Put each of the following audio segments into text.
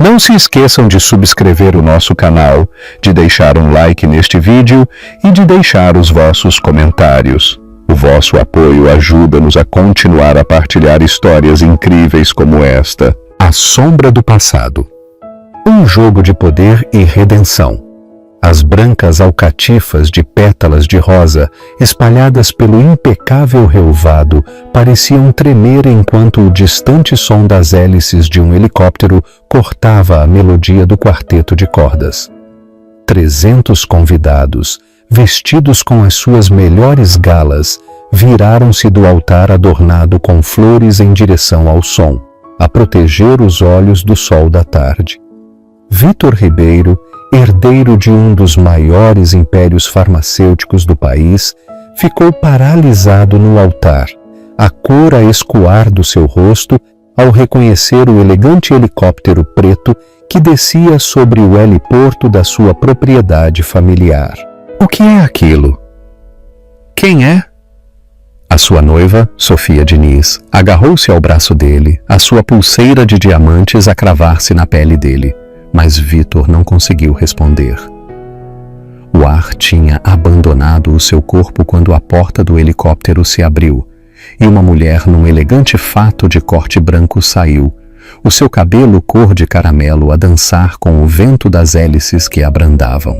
Não se esqueçam de subscrever o nosso canal, de deixar um like neste vídeo e de deixar os vossos comentários. O vosso apoio ajuda-nos a continuar a partilhar histórias incríveis como esta. A Sombra do Passado. Um jogo de poder e redenção. As brancas alcatifas de pétalas de rosa, espalhadas pelo impecável relvado, pareciam tremer enquanto o distante som das hélices de um helicóptero cortava a melodia do quarteto de cordas. 300 convidados, vestidos com as suas melhores galas, viraram-se do altar adornado com flores em direção ao som, a proteger os olhos do sol da tarde. Vítor Ribeiro, herdeiro de um dos maiores impérios farmacêuticos do país, ficou paralisado no altar, a cor a escoar do seu rosto ao reconhecer o elegante helicóptero preto que descia sobre o heliporto da sua propriedade familiar. O que é aquilo? Quem é? A sua noiva, Sofia Diniz, agarrou-se ao braço dele, a sua pulseira de diamantes a cravar-se na pele dele. Mas Vítor não conseguiu responder. O ar tinha abandonado o seu corpo quando a porta do helicóptero se abriu e uma mulher num elegante fato de corte branco saiu, o seu cabelo cor de caramelo a dançar com o vento das hélices que abrandavam.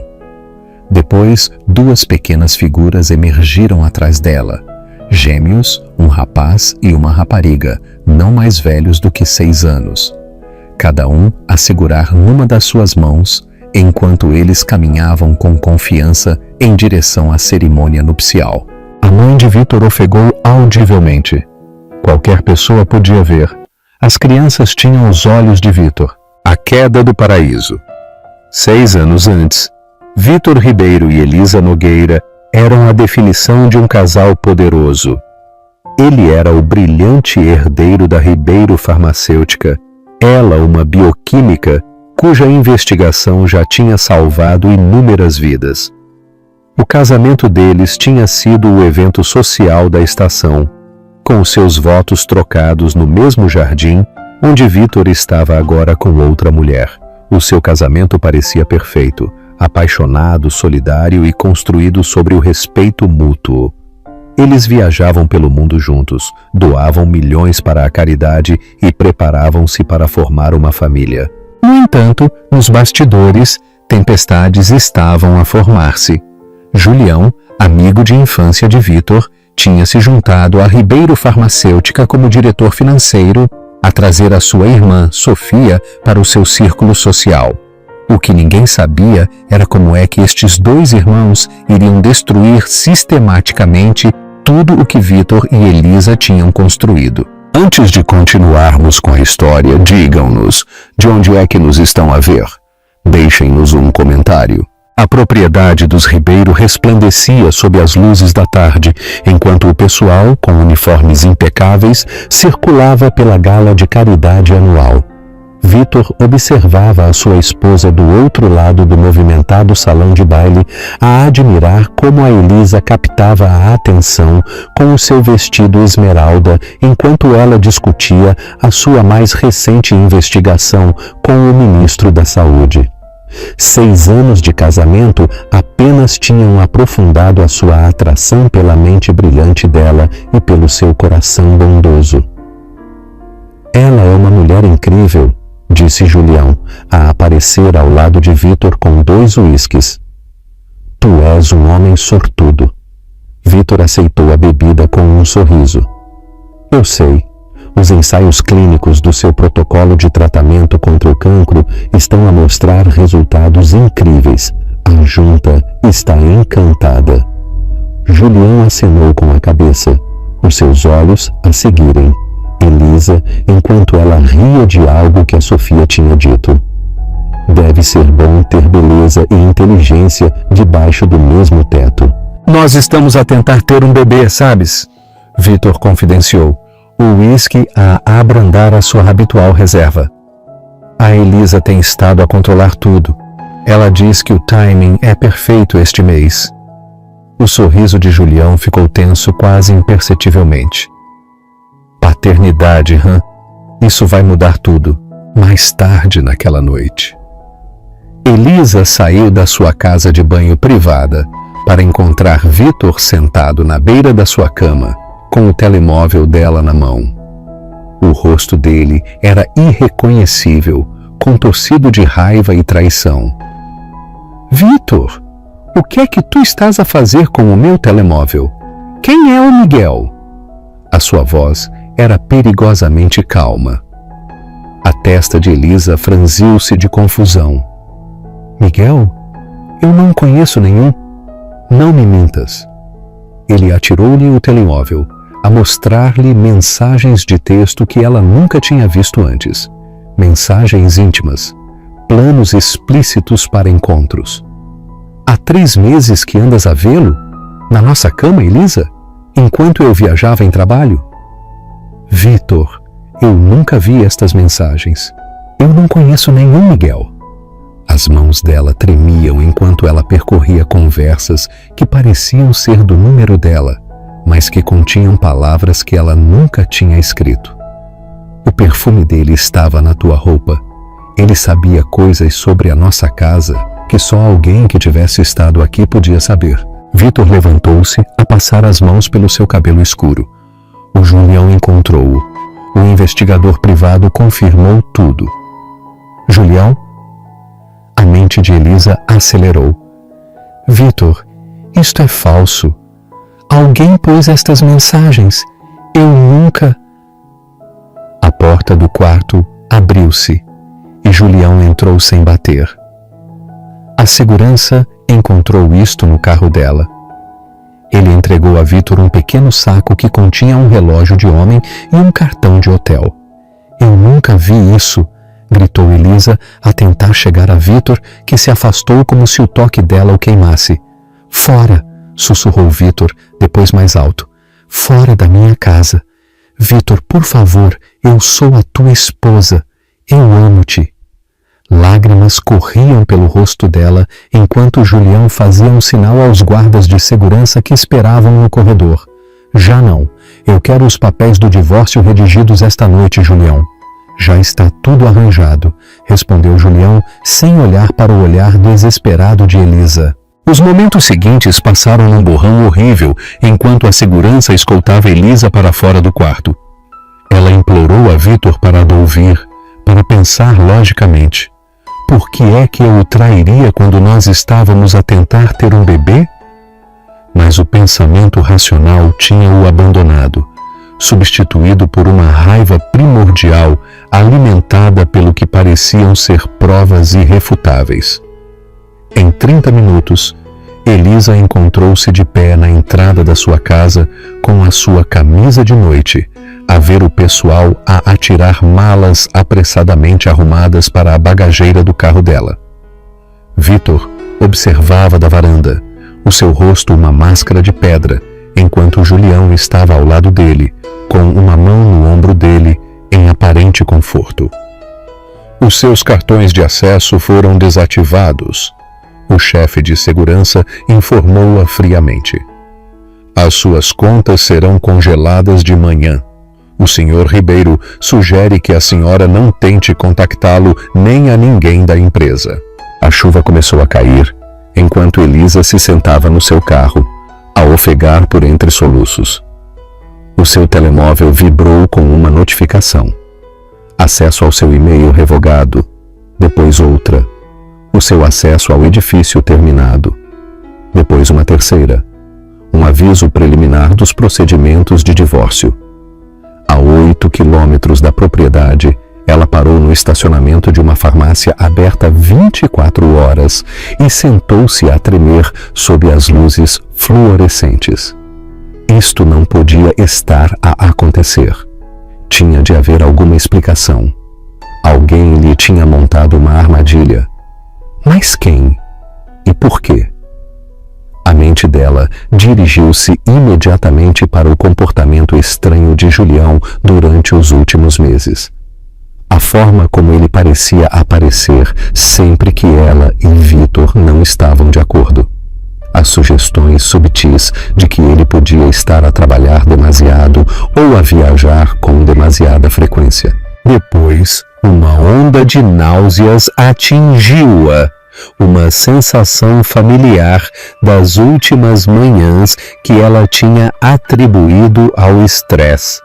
Depois, duas pequenas figuras emergiram atrás dela, gêmeos, um rapaz e uma rapariga, não mais velhos do que 6 anos. Cada um a segurar numa das suas mãos, enquanto eles caminhavam com confiança em direção à cerimônia nupcial. A mãe de Vítor ofegou audivelmente. Qualquer pessoa podia ver. As crianças tinham os olhos de Vítor. A queda do paraíso. 6 anos antes, Vítor Ribeiro e Elisa Nogueira eram a definição de um casal poderoso. Ele era o brilhante herdeiro da Ribeiro Farmacêutica, ela uma bioquímica cuja investigação já tinha salvado inúmeras vidas. O casamento deles tinha sido o evento social da estação, com seus votos trocados no mesmo jardim onde Vítor estava agora com outra mulher. O seu casamento parecia perfeito, apaixonado, solidário e construído sobre o respeito mútuo. Eles viajavam pelo mundo juntos, doavam milhões para a caridade e preparavam-se para formar uma família. No entanto, nos bastidores, tempestades estavam a formar-se. Julião, amigo de infância de Vítor, tinha se juntado à Ribeiro Farmacêutica como diretor financeiro a trazer a sua irmã, Sofia, para o seu círculo social. O que ninguém sabia era como é que estes dois irmãos iriam destruir sistematicamente tudo o que Vítor e Elisa tinham construído. Antes de continuarmos com a história, digam-nos de onde é que nos estão a ver. Deixem-nos um comentário. A propriedade dos Ribeiro resplandecia sob as luzes da tarde, enquanto o pessoal, com uniformes impecáveis, circulava pela gala de caridade anual. Vítor observava a sua esposa do outro lado do movimentado salão de baile, a admirar como a Elisa captava a atenção com o seu vestido esmeralda, enquanto ela discutia a sua mais recente investigação com o ministro da Saúde. 6 anos de casamento apenas tinham aprofundado a sua atração pela mente brilhante dela e pelo seu coração bondoso. Ela é uma mulher incrível, disse Julião, a aparecer ao lado de Vítor com 2 uísques. Tu és um homem sortudo. Vítor aceitou a bebida com um sorriso. Eu sei. Os ensaios clínicos do seu protocolo de tratamento contra o cancro estão a mostrar resultados incríveis. A junta está encantada. Julião acenou com a cabeça, os seus olhos a seguirem Elisa, enquanto ela ria de algo que a Sofia tinha dito. Deve ser bom ter beleza e inteligência debaixo do mesmo teto. Nós estamos a tentar ter um bebê, sabes? Vítor confidenciou, o uísque a abrandar a sua habitual reserva. A Elisa tem estado a controlar tudo. Ela diz que o timing é perfeito este mês. O sorriso de Julião ficou tenso quase imperceptivelmente. Paternidade, Isso vai mudar tudo. Mais tarde naquela noite, Elisa saiu da sua casa de banho privada para encontrar Vitor sentado na beira da sua cama, com o telemóvel dela na mão. O rosto dele era irreconhecível, contorcido de raiva e traição. Vitor, o que é que tu estás a fazer com o meu telemóvel? Quem é o Miguel? A sua voz era perigosamente calma. A testa de Elisa franziu-se de confusão. Miguel? Eu não conheço nenhum. Não me mintas. Ele atirou-lhe o telemóvel, a mostrar-lhe mensagens de texto que ela nunca tinha visto antes. Mensagens íntimas, planos explícitos para encontros. Há 3 meses que andas a vê-lo? Na nossa cama, Elisa? Enquanto eu viajava em trabalho? Vitor, eu nunca vi estas mensagens. Eu não conheço nenhum Miguel. As mãos dela tremiam enquanto ela percorria conversas que pareciam ser do número dela, mas que continham palavras que ela nunca tinha escrito. O perfume dele estava na tua roupa. Ele sabia coisas sobre a nossa casa que só alguém que tivesse estado aqui podia saber. Vitor levantou-se a passar as mãos pelo seu cabelo escuro. O Julião encontrou-o. O investigador privado confirmou tudo. Julião? A mente de Elisa acelerou. Vitor, isto é falso. Alguém pôs estas mensagens. Eu nunca... A porta do quarto abriu-se e Julião entrou sem bater. A segurança encontrou isto no carro dela. Ele entregou a Vitor um pequeno saco que continha um relógio de homem e um cartão de hotel. Eu nunca vi isso, gritou Elisa a tentar chegar a Vitor, que se afastou como se o toque dela o queimasse. Fora, sussurrou Vitor, depois mais alto. Fora da minha casa. Vitor, por favor, eu sou a tua esposa. Eu amo-te. Lágrimas corriam pelo rosto dela enquanto Julião fazia um sinal aos guardas de segurança que esperavam no corredor. Já não. Eu quero os papéis do divórcio redigidos esta noite, Julião. Já está tudo arranjado, respondeu Julião sem olhar para o olhar desesperado de Elisa. Os momentos seguintes passaram num borrão horrível enquanto a segurança escoltava Elisa para fora do quarto. Ela implorou a Vitor para a ouvir, para pensar logicamente. Por que é que eu o trairia quando nós estávamos a tentar ter um bebê? Mas o pensamento racional tinha-o abandonado, substituído por uma raiva primordial alimentada pelo que pareciam ser provas irrefutáveis. Em 30 minutos, Elisa encontrou-se de pé na entrada da sua casa com a sua camisa de noite, a ver o pessoal a atirar malas apressadamente arrumadas para a bagageira do carro dela. Vitor observava da varanda, o seu rosto uma máscara de pedra, enquanto Julião estava ao lado dele, com uma mão no ombro dele, em aparente conforto. Os seus cartões de acesso foram desativados. O chefe de segurança informou-a friamente. As suas contas serão congeladas de manhã. O Sr. Ribeiro sugere que a senhora não tente contactá-lo nem a ninguém da empresa. A chuva começou a cair, enquanto Elisa se sentava no seu carro, a ofegar por entre soluços. O seu telemóvel vibrou com uma notificação. Acesso ao seu e-mail revogado, depois outra. O seu acesso ao edifício terminado. Depois uma terceira. Um aviso preliminar dos procedimentos de divórcio. A 8 quilômetros da propriedade, ela parou no estacionamento de uma farmácia aberta 24 horas e sentou-se a tremer sob as luzes fluorescentes. Isto não podia estar a acontecer. Tinha de haver alguma explicação. Alguém lhe tinha montado uma armadilha. Mas quem? E por quê? A mente dela dirigiu-se imediatamente para o comportamento estranho de Julião durante os últimos meses. A forma como ele parecia aparecer sempre que ela e Vitor não estavam de acordo. As sugestões subtis de que ele podia estar a trabalhar demasiado ou a viajar com demasiada frequência. Depois, uma onda de náuseas atingiu-a, uma sensação familiar das últimas manhãs que ela tinha atribuído ao estresse.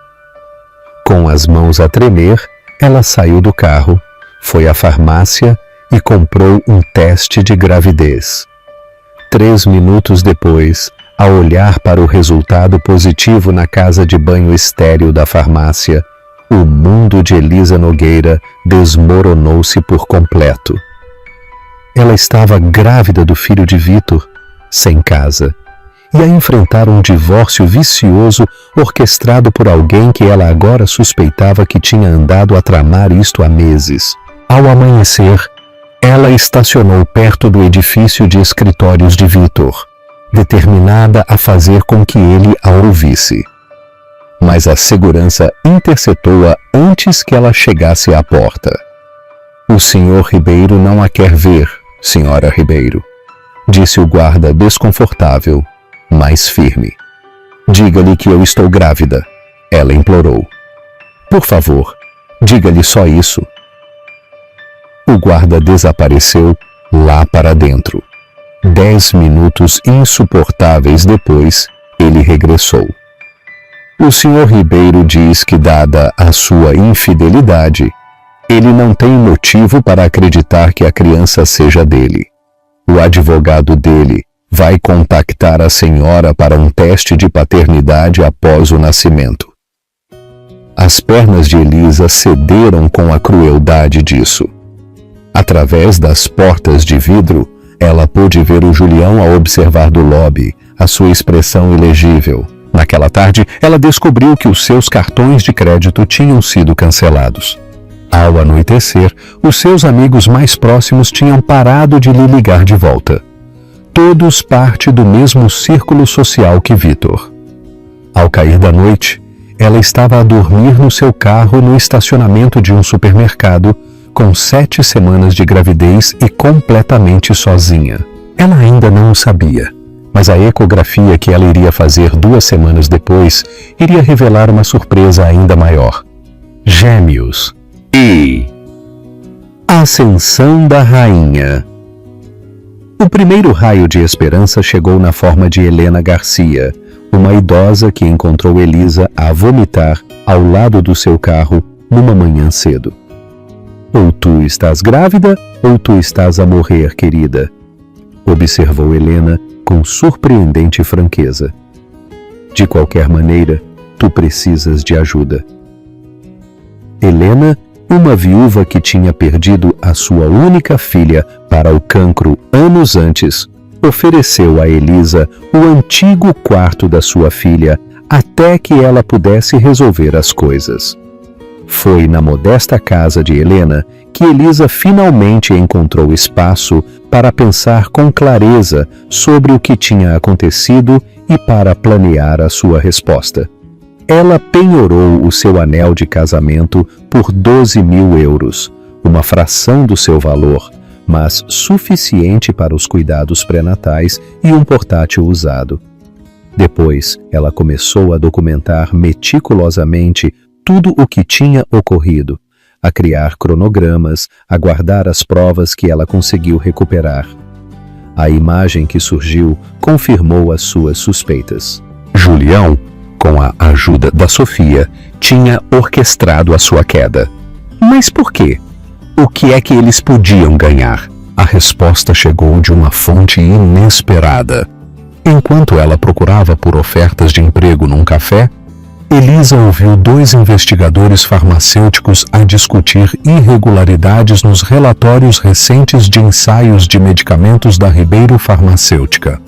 Com as mãos a tremer, ela saiu do carro, foi à farmácia e comprou um teste de gravidez. 3 minutos depois, ao olhar para o resultado positivo na casa de banho estéril da farmácia, o mundo de Elisa Nogueira desmoronou-se por completo. Ela estava grávida do filho de Vitor, sem casa, e a enfrentar um divórcio vicioso orquestrado por alguém que ela agora suspeitava que tinha andado a tramar isto há meses. Ao amanhecer, ela estacionou perto do edifício de escritórios de Vitor, determinada a fazer com que ele a ouvisse. Mas a segurança interceptou-a antes que ela chegasse à porta. "O Sr. Ribeiro não a quer ver, Sra. Ribeiro", disse o guarda desconfortável, mas firme. "Diga-lhe que eu estou grávida", ela implorou. "Por favor, diga-lhe só isso." O guarda desapareceu lá para dentro. 10 minutos insuportáveis depois, ele regressou. "O Sr. Ribeiro diz que, dada a sua infidelidade, ele não tem motivo para acreditar que a criança seja dele. O advogado dele vai contactar a senhora para um teste de paternidade após o nascimento." As pernas de Elisa cederam com a crueldade disso. Através das portas de vidro, ela pôde ver o Julião a observar do lobby, a sua expressão ilegível. Naquela tarde, ela descobriu que os seus cartões de crédito tinham sido cancelados. Ao anoitecer, os seus amigos mais próximos tinham parado de lhe ligar de volta. Todos parte do mesmo círculo social que Vitor. Ao cair da noite, ela estava a dormir no seu carro no estacionamento de um supermercado, com 7 semanas de gravidez e completamente sozinha. Ela ainda não o sabia, mas a ecografia que ela iria fazer 2 semanas depois iria revelar uma surpresa ainda maior. Gêmeos. E a ascensão da rainha. O primeiro raio de esperança chegou na forma de Helena Garcia, uma idosa que encontrou Elisa a vomitar ao lado do seu carro numa manhã cedo. "Ou tu estás grávida, ou tu estás a morrer, querida", observou Helena com surpreendente franqueza. "De qualquer maneira, tu precisas de ajuda." Helena, uma viúva que tinha perdido a sua única filha para o cancro anos antes, ofereceu a Elisa o antigo quarto da sua filha até que ela pudesse resolver as coisas. Foi na modesta casa de Helena que Elisa finalmente encontrou espaço para pensar com clareza sobre o que tinha acontecido e para planear a sua resposta. Ela penhorou o seu anel de casamento por 12.000 euros, uma fração do seu valor, mas suficiente para os cuidados pré-natais e um portátil usado. Depois, ela começou a documentar meticulosamente tudo o que tinha ocorrido, a criar cronogramas, a guardar as provas que ela conseguiu recuperar. A imagem que surgiu confirmou as suas suspeitas. Julião, com a ajuda da Sofia, tinha orquestrado a sua queda. Mas por quê? O que é que eles podiam ganhar? A resposta chegou de uma fonte inesperada. Enquanto ela procurava por ofertas de emprego num café, Elisa ouviu 2 investigadores farmacêuticos a discutir irregularidades nos relatórios recentes de ensaios de medicamentos da Ribeiro Farmacêutica.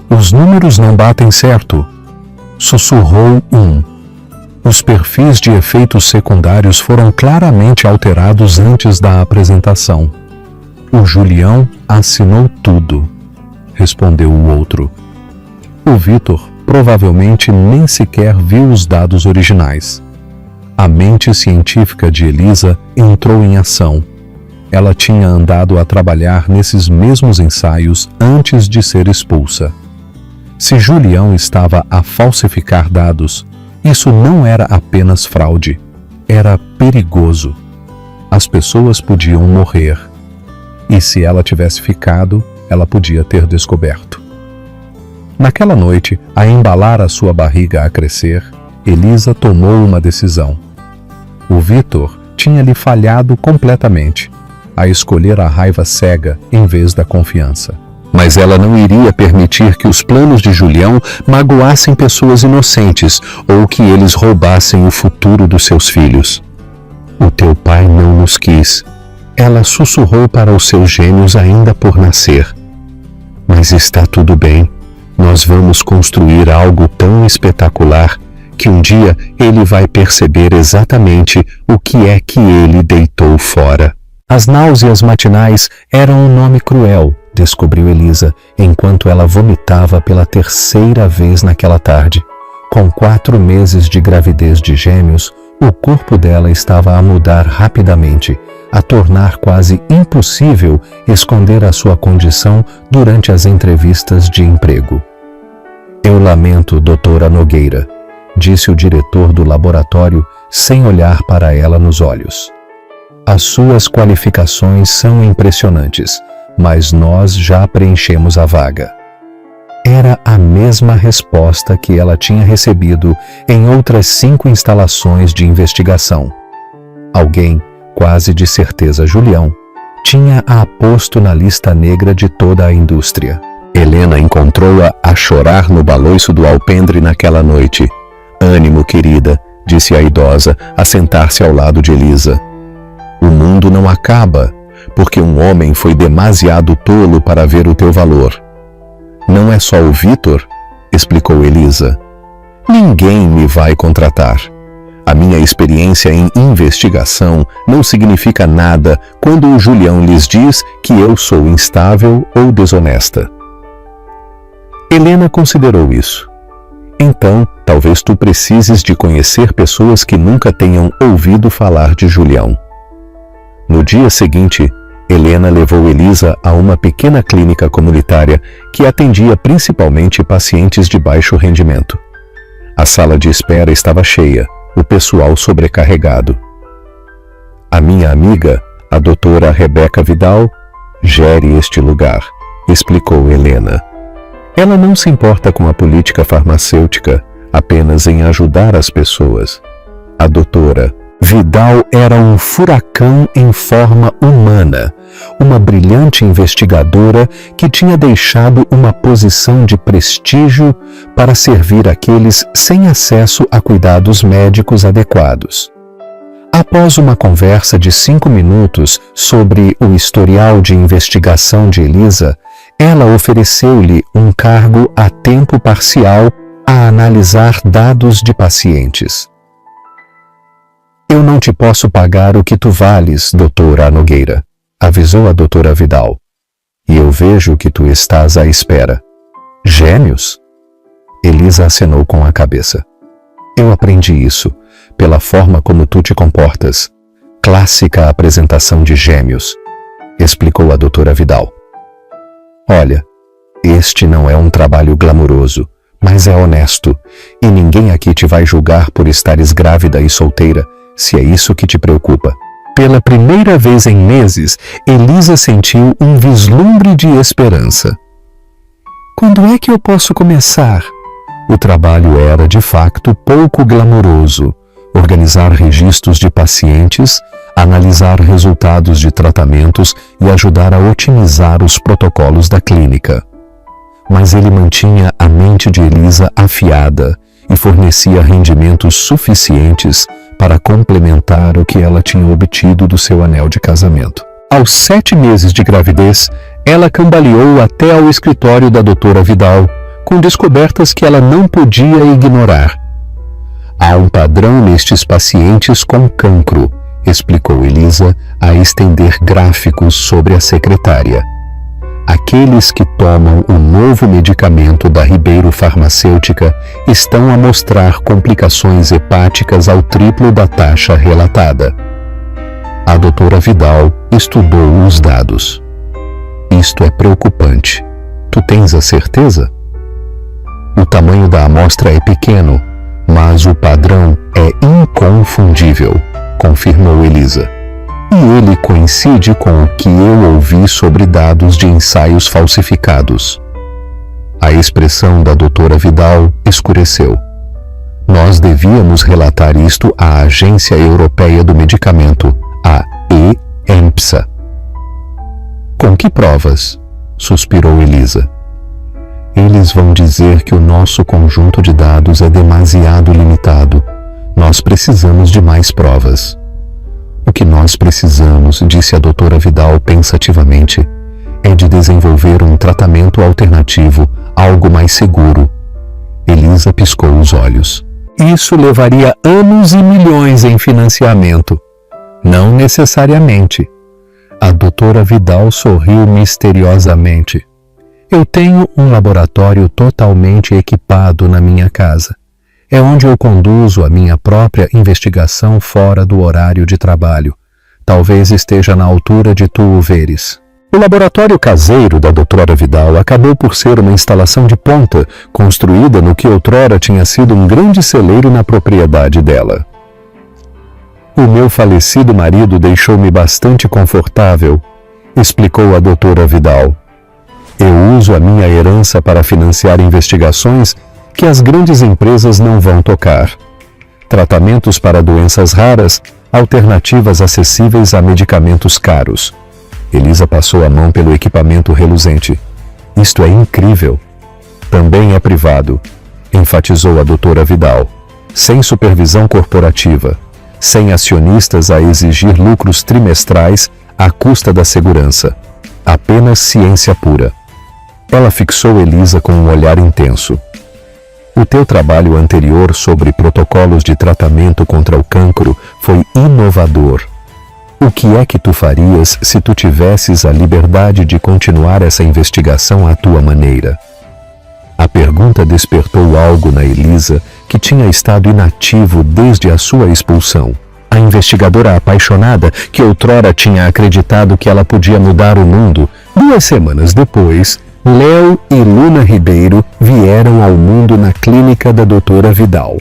"Os números não batem certo", sussurrou um. Os perfis de efeitos secundários foram claramente alterados antes da apresentação. "O Julião assinou tudo", respondeu o outro. O Vitor provavelmente nem sequer viu os dados originais. A mente científica de Elisa entrou em ação. Ela tinha andado a trabalhar nesses mesmos ensaios antes de ser expulsa. Se Julião estava a falsificar dados, isso não era apenas fraude. era perigoso. As pessoas podiam morrer. E se ela tivesse ficado, ela podia ter descoberto. Naquela noite, a embalar a sua barriga a crescer, Elisa tomou uma decisão. O Vitor tinha lhe falhado completamente, a escolher a raiva cega em vez da confiança. Mas ela não iria permitir que os planos de Julião magoassem pessoas inocentes ou que eles roubassem o futuro dos seus filhos. O teu pai não nos quis. Ela sussurrou para os seus gêmeos ainda por nascer. Mas está tudo bem. Nós vamos construir algo tão espetacular que um dia ele vai perceber exatamente o que é que ele deitou fora. As náuseas matinais eram um nome cruel, descobriu Elisa, enquanto ela vomitava pela terceira vez naquela tarde. Com 4 meses de gravidez de gêmeos, o corpo dela estava a mudar rapidamente, a tornar quase impossível esconder a sua condição durante as entrevistas de emprego. Eu lamento, doutora Nogueira, disse o diretor do laboratório sem olhar para ela nos olhos. As suas qualificações são impressionantes, mas nós já preenchemos a vaga. Era a mesma resposta que ela tinha recebido em outras 5 instalações de investigação. Alguém, quase de certeza Julião, tinha-a posto na lista negra de toda a indústria. Helena encontrou-a a chorar no baloiço do alpendre naquela noite. Ânimo, querida, disse a idosa, a sentar-se ao lado de Elisa. O mundo não acaba, porque um homem foi demasiado tolo para ver o teu valor. Não é só o Vitor, explicou Elisa. Ninguém me vai contratar. A minha experiência em investigação não significa nada quando o Julião lhes diz que eu sou instável ou desonesta. Helena considerou isso. Então, talvez tu precises de conhecer pessoas que nunca tenham ouvido falar de Julião. No dia seguinte, Helena levou Elisa a uma pequena clínica comunitária que atendia principalmente pacientes de baixo rendimento. A sala de espera estava cheia, o pessoal sobrecarregado. A minha amiga, a doutora Rebeca Vidal, gere este lugar, explicou Helena. Ela não se importa com a política farmacêutica, apenas em ajudar as pessoas. A doutora Vidal era um furacão em forma humana, uma brilhante investigadora que tinha deixado uma posição de prestígio para servir aqueles sem acesso a cuidados médicos adequados. Após uma conversa de 5 minutos sobre o historial de investigação de Elisa, ela ofereceu-lhe um cargo a tempo parcial a analisar dados de pacientes. Eu não te posso pagar o que tu vales, doutora Nogueira, avisou a doutora Vidal. E eu vejo que tu estás à espera. Gêmeos? Elisa acenou com a cabeça. Eu aprendi isso, pela forma como tu te comportas. Clássica apresentação de gêmeos, explicou a doutora Vidal. Olha, este não é um trabalho glamuroso, mas é honesto, e ninguém aqui te vai julgar por estares grávida e solteira, se é isso que te preocupa. Pela primeira vez em meses, Elisa sentiu um vislumbre de esperança. Quando é que eu posso começar? O trabalho era, de facto, pouco glamouroso. Organizar registros de pacientes, analisar resultados de tratamentos e ajudar a otimizar os protocolos da clínica. Mas ele mantinha a mente de Elisa afiada e fornecia rendimentos suficientes para complementar o que ela tinha obtido do seu anel de casamento. Aos 7 meses de gravidez, ela cambaleou até ao escritório da doutora Vidal, com descobertas que ela não podia ignorar. Há um padrão nestes pacientes com cancro, explicou Elisa, a estender gráficos sobre a secretária. Aqueles que tomam o novo medicamento da Ribeiro Farmacêutica estão a mostrar complicações hepáticas ao triplo da taxa relatada. A doutora Vidal estudou os dados. Isto é preocupante. Tu tens a certeza? O tamanho da amostra é pequeno, mas o padrão é inconfundível. confirmou Elisa. E ele coincide com o que eu ouvi sobre dados de ensaios falsificados. A expressão da doutora Vidal escureceu. Nós devíamos relatar isto à Agência Europeia do Medicamento, a EMPSA. Com que provas? Suspirou Elisa. Eles vão dizer que o nosso conjunto de dados é demasiado limitado. Nós precisamos de mais provas. O que nós precisamos, disse a doutora Vidal pensativamente, é de desenvolver um tratamento alternativo, algo mais seguro. Elisa piscou os olhos. Isso levaria anos e milhões em financiamento. Não necessariamente. A doutora Vidal sorriu misteriosamente. Eu tenho um laboratório totalmente equipado na minha casa. É onde eu conduzo a minha própria investigação fora do horário de trabalho. Talvez esteja na altura de tu o veres. O laboratório caseiro da doutora Vidal acabou por ser uma instalação de ponta, construída no que outrora tinha sido um grande celeiro na propriedade dela. O meu falecido marido deixou-me bastante confortável, explicou a doutora Vidal. Eu uso a minha herança para financiar investigações que as grandes empresas não vão tocar. Tratamentos para doenças raras, alternativas acessíveis a medicamentos caros. Elisa passou a mão pelo equipamento reluzente. Isto é incrível. Também é privado, enfatizou a doutora Vidal. Sem supervisão corporativa, sem acionistas a exigir lucros trimestrais à custa da segurança. Apenas ciência pura. Ela fixou Elisa com um olhar intenso. O teu trabalho anterior sobre protocolos de tratamento contra o cancro foi inovador. O que é que tu farias se tu tivesses a liberdade de continuar essa investigação à tua maneira? A pergunta despertou algo na Elisa que tinha estado inativo desde a sua expulsão. A investigadora apaixonada, que outrora tinha acreditado que ela podia mudar o mundo, 2 semanas depois, Léo e Luna Ribeiro vieram ao mundo na clínica da doutora Vidal.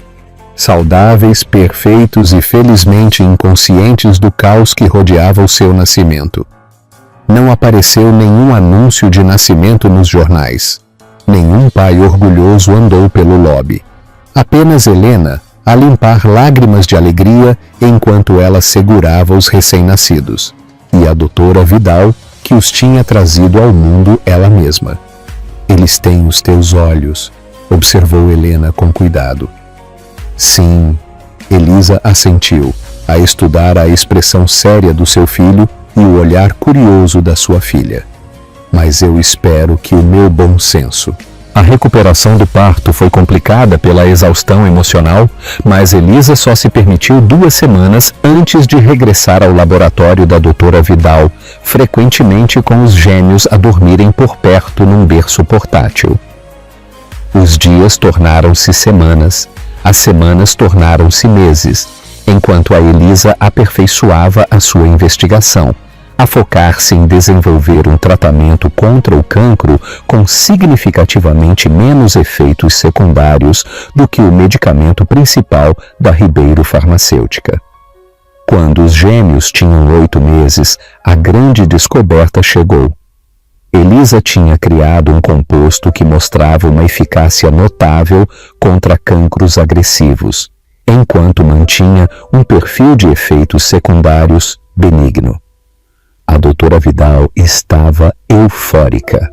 Saudáveis, perfeitos e felizmente inconscientes do caos que rodeava o seu nascimento. Não apareceu nenhum anúncio de nascimento nos jornais. Nenhum pai orgulhoso andou pelo lobby. Apenas Helena, a limpar lágrimas de alegria enquanto ela segurava os recém-nascidos. E a doutora Vidal, que os tinha trazido ao mundo ela mesma. Eles têm os teus olhos, observou Helena com cuidado. Sim, Elisa assentiu, a estudar a expressão séria do seu filho e o olhar curioso da sua filha. Mas eu espero que o meu bom senso. A recuperação do parto foi complicada pela exaustão emocional, mas Elisa só se permitiu 2 semanas antes de regressar ao laboratório da doutora Vidal, frequentemente com os gêmeos a dormirem por perto num berço portátil. Os dias tornaram-se semanas, as semanas tornaram-se meses, enquanto a Elisa aperfeiçoava a sua investigação, a focar-se em desenvolver um tratamento contra o cancro com significativamente menos efeitos secundários do que o medicamento principal da Ribeiro Farmacêutica. Quando os gêmeos tinham 8 meses, a grande descoberta chegou. Elisa tinha criado um composto que mostrava uma eficácia notável contra cancros agressivos, enquanto mantinha um perfil de efeitos secundários benigno. A doutora Vidal estava eufórica.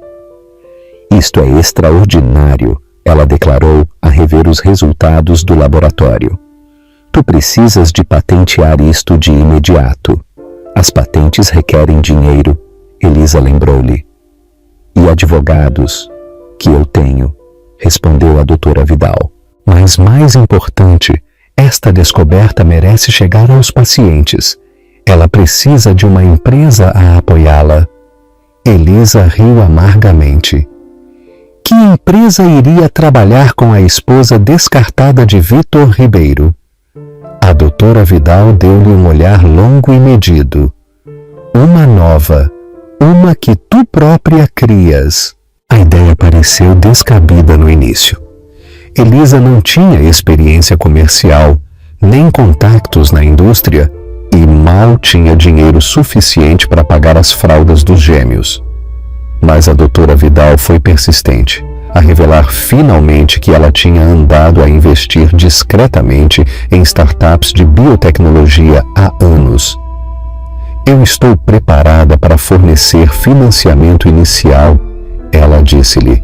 Isto é extraordinário, ela declarou a rever os resultados do laboratório. Tu precisas de patentear isto de imediato. As patentes requerem dinheiro, Elisa lembrou-lhe. E advogados, que eu tenho, respondeu a doutora Vidal. Mas mais importante, esta descoberta merece chegar aos pacientes. Ela precisa de uma empresa a apoiá-la. Elisa riu amargamente. Que empresa iria trabalhar com a esposa descartada de Vitor Ribeiro? A doutora Vidal deu-lhe um olhar longo e medido. Uma nova, uma que tu própria crias. A ideia pareceu descabida no início. Elisa não tinha experiência comercial, nem contactos na indústria, e mal tinha dinheiro suficiente para pagar as fraldas dos gêmeos. Mas a doutora Vidal foi persistente, a revelar finalmente que ela tinha andado a investir discretamente em startups de biotecnologia há anos. Eu estou preparada para fornecer financiamento inicial, ela disse-lhe.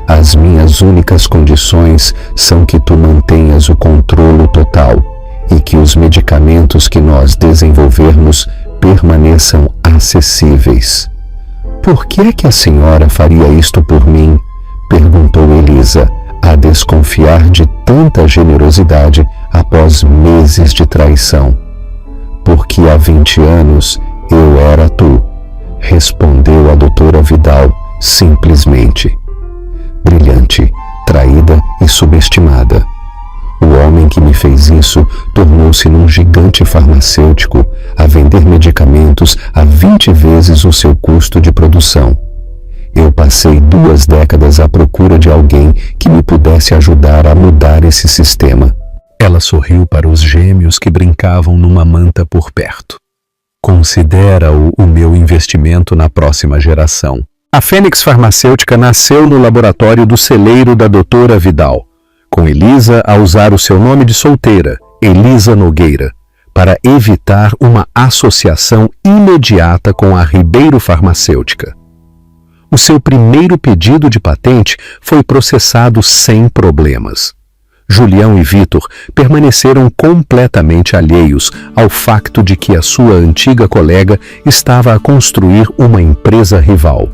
As minhas únicas condições são que tu mantenhas o controle total e que os medicamentos que nós desenvolvermos permaneçam acessíveis. Por que é que a senhora faria isto por mim? Perguntou Elisa, a desconfiar de tanta generosidade após meses de traição. Porque há 20 anos eu era tu, respondeu a doutora Vidal simplesmente. Brilhante, traída e subestimada. O homem que me fez isso tornou-se num gigante farmacêutico a vender medicamentos a 20 vezes o seu custo de produção. Eu passei 2 décadas à procura de alguém que me pudesse ajudar a mudar esse sistema. Ela sorriu para os gêmeos que brincavam numa manta por perto. Considera-o o meu investimento na próxima geração. A Fênix Farmacêutica nasceu no laboratório do celeiro da doutora Vidal, com Elisa a usar o seu nome de solteira, Elisa Nogueira, para evitar uma associação imediata com a Ribeiro Farmacêutica. O seu primeiro pedido de patente foi processado sem problemas. Julião e Vitor permaneceram completamente alheios ao facto de que a sua antiga colega estava a construir uma empresa rival.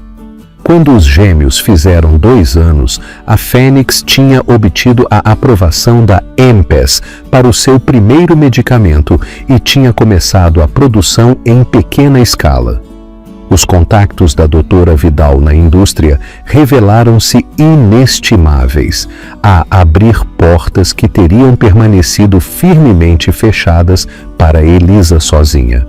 Quando os gêmeos fizeram 2 anos, a Fênix tinha obtido a aprovação da ANPES para o seu primeiro medicamento e tinha começado a produção em pequena escala. Os contactos da doutora Vidal na indústria revelaram-se inestimáveis a abrir portas que teriam permanecido firmemente fechadas para Elisa sozinha.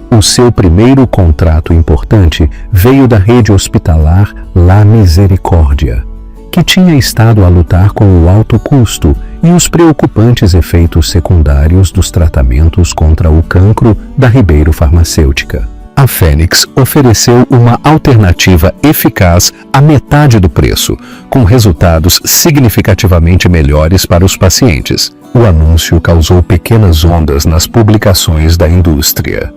O seu primeiro contrato importante veio da rede hospitalar La Misericórdia, que tinha estado a lutar com o alto custo e os preocupantes efeitos secundários dos tratamentos contra o cancro da Ribeiro Farmacêutica. A Fênix ofereceu uma alternativa eficaz à metade do preço, com resultados significativamente melhores para os pacientes. O anúncio causou pequenas ondas nas publicações da indústria.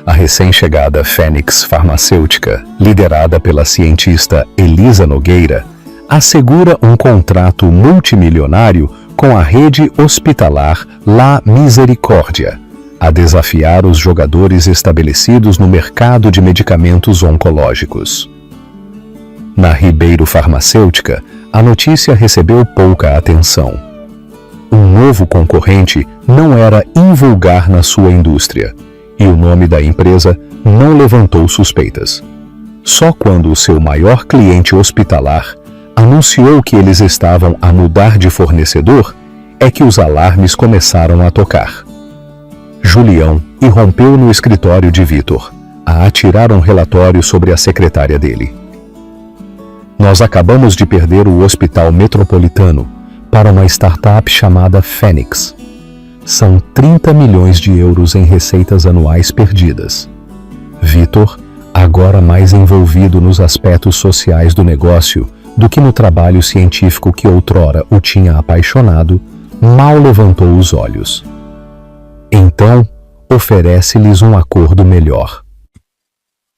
A recém-chegada Fênix Farmacêutica, liderada pela cientista Elisa Nogueira, assegura um contrato multimilionário com a rede hospitalar La Misericórdia, a desafiar os jogadores estabelecidos no mercado de medicamentos oncológicos. Na Ribeiro Farmacêutica, a notícia recebeu pouca atenção. Um novo concorrente não era invulgar na sua indústria, e o nome da empresa não levantou suspeitas. Só quando o seu maior cliente hospitalar anunciou que eles estavam a mudar de fornecedor é que os alarmes começaram a tocar. Julião irrompeu no escritório de Vitor, a atirar um relatório sobre a secretária dele. Nós acabamos de perder o Hospital Metropolitano para uma startup chamada Fênix. São 30 milhões de euros em receitas anuais perdidas. Vitor, agora mais envolvido nos aspectos sociais do negócio do que no trabalho científico que outrora o tinha apaixonado, mal levantou os olhos. Então, oferece-lhes um acordo melhor.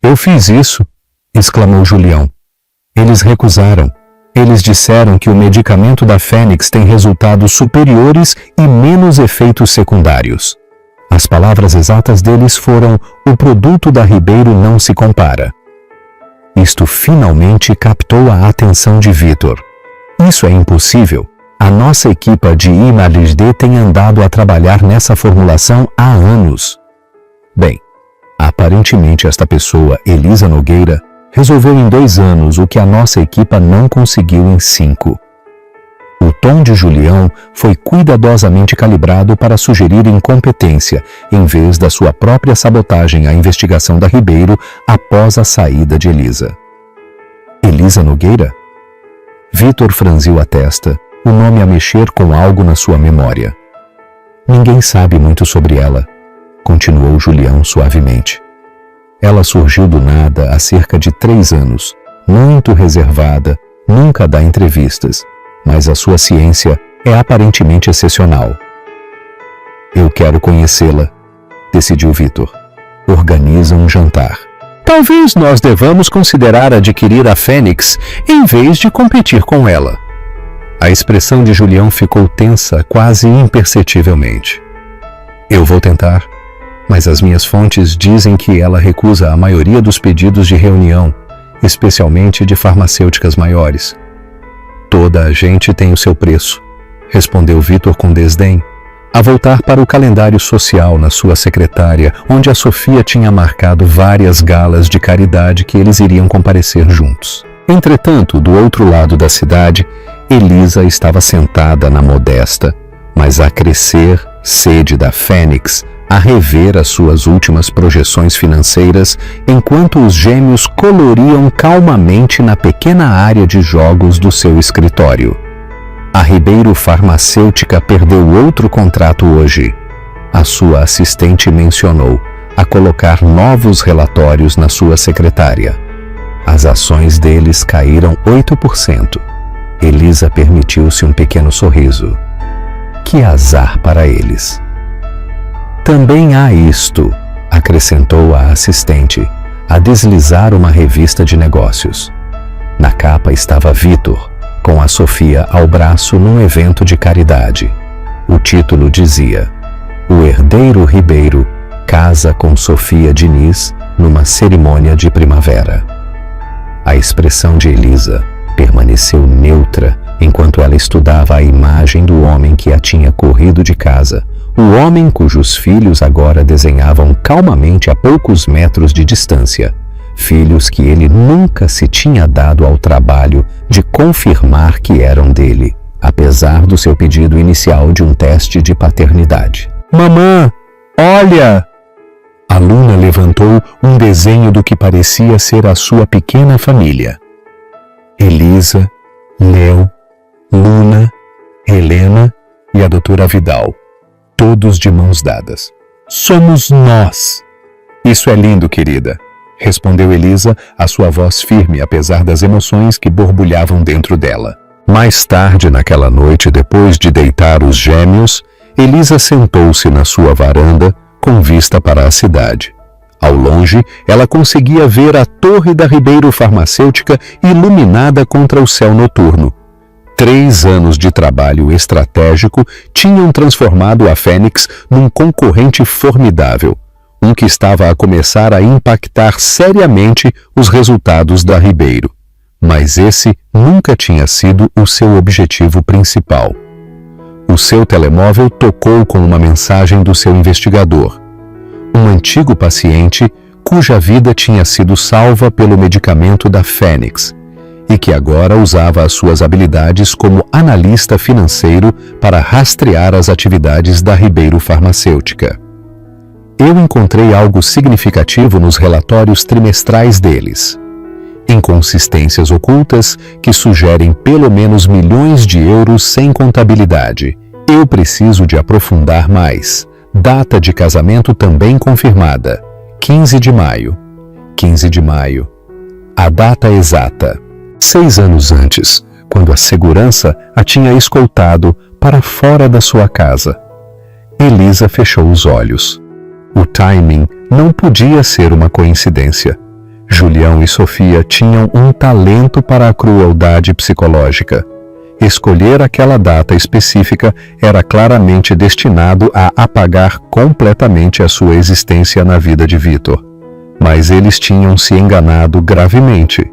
Eu fiz isso, exclamou Julião. Eles recusaram. Eles disseram que o medicamento da Fênix tem resultados superiores e menos efeitos secundários. As palavras exatas deles foram: o produto da Ribeiro não se compara. Isto finalmente captou a atenção de Vitor. Isso é impossível. A nossa equipa de I+D tem andado a trabalhar nessa formulação há anos. Bem, aparentemente esta pessoa, Elisa Nogueira, resolveu em 2 anos o que a nossa equipa não conseguiu em 5. O tom de Julião foi cuidadosamente calibrado para sugerir incompetência, em vez da sua própria sabotagem à investigação da Ribeiro após a saída de Elisa. Elisa Nogueira? Vitor franziu a testa, o nome a mexer com algo na sua memória. Ninguém sabe muito sobre ela. continuou Julião suavemente. Ela surgiu do nada há cerca de 3 anos, muito reservada, nunca dá entrevistas, mas a sua ciência é aparentemente excepcional. Eu quero conhecê-la, decidiu Vitor. Organiza um jantar. Talvez nós devamos considerar adquirir a Fênix em vez de competir com ela. A expressão de Julião ficou tensa quase imperceptivelmente. Eu vou tentar, mas as minhas fontes dizem que ela recusa a maioria dos pedidos de reunião, especialmente de farmacêuticas maiores. Toda a gente tem o seu preço, respondeu Vitor com desdém, a voltar para o calendário social na sua secretária, onde a Sofia tinha marcado várias galas de caridade que eles iriam comparecer juntos. Entretanto, do outro lado da cidade, Elisa estava sentada na modesta, mas a crescer sede da Fênix, a rever as suas últimas projeções financeiras, enquanto os gêmeos coloriam calmamente na pequena área de jogos do seu escritório. A Ribeiro Farmacêutica perdeu outro contrato hoje. A sua assistente mencionou a colocar novos relatórios na sua secretária. As ações deles caíram 8%. Elisa permitiu-se um pequeno sorriso. Que azar para eles. Também há isto, acrescentou a assistente, a deslizar uma revista de negócios. Na capa estava Vitor, com a Sofia ao braço num evento de caridade. O título dizia: O herdeiro Ribeiro casa com Sofia Diniz numa cerimônia de primavera. A expressão de Elisa permaneceu neutra enquanto ela estudava a imagem do homem que a tinha corrido de casa, o homem cujos filhos agora desenhavam calmamente a poucos metros de distância, filhos que ele nunca se tinha dado ao trabalho de confirmar que eram dele, apesar do seu pedido inicial de um teste de paternidade. Mamã, olha! A Luna levantou um desenho do que parecia ser a sua pequena família. Elisa, Léo, Luna, Helena e a doutora Vidal, todos de mãos dadas. Somos nós! Isso é lindo, querida, respondeu Elisa, a sua voz firme apesar das emoções que borbulhavam dentro dela. Mais tarde naquela noite, depois de deitar os gêmeos, Elisa sentou-se na sua varanda com vista para a cidade. Ao longe, ela conseguia ver a torre da Ribeiro Farmacêutica iluminada contra o céu noturno. 3 anos de trabalho estratégico tinham transformado a Fênix num concorrente formidável, um que estava a começar a impactar seriamente os resultados da Ribeiro. Mas esse nunca tinha sido o seu objetivo principal. O seu telemóvel tocou com uma mensagem do seu investigador. Um antigo paciente cuja vida tinha sido salva pelo medicamento da Fênix e que agora usava as suas habilidades como analista financeiro para rastrear as atividades da Ribeiro Farmacêutica. Eu encontrei algo significativo nos relatórios trimestrais deles. Inconsistências ocultas que sugerem pelo menos milhões de euros sem contabilidade. Eu preciso de aprofundar mais. Data de casamento também confirmada. 15 de maio. 15 de maio. A data exata. 6 anos antes, quando a segurança a tinha escoltado para fora da sua casa. Elisa fechou os olhos. O timing não podia ser uma coincidência. Julião e Sofia tinham um talento para a crueldade psicológica. Escolher aquela data específica era claramente destinado a apagar completamente a sua existência na vida de Vitor. Mas eles tinham se enganado gravemente,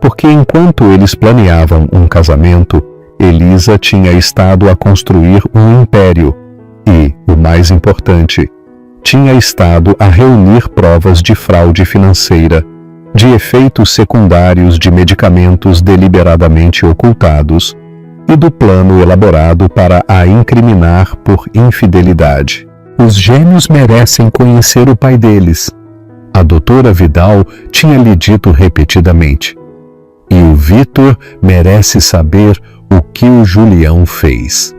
porque enquanto eles planeavam um casamento, Elisa tinha estado a construir um império e, o mais importante, tinha estado a reunir provas de fraude financeira, de efeitos secundários de medicamentos deliberadamente ocultados e do plano elaborado para a incriminar por infidelidade. Os gêmeos merecem conhecer o pai deles. A doutora Vidal tinha lhe dito repetidamente. E o Vitor merece saber o que o Julião fez.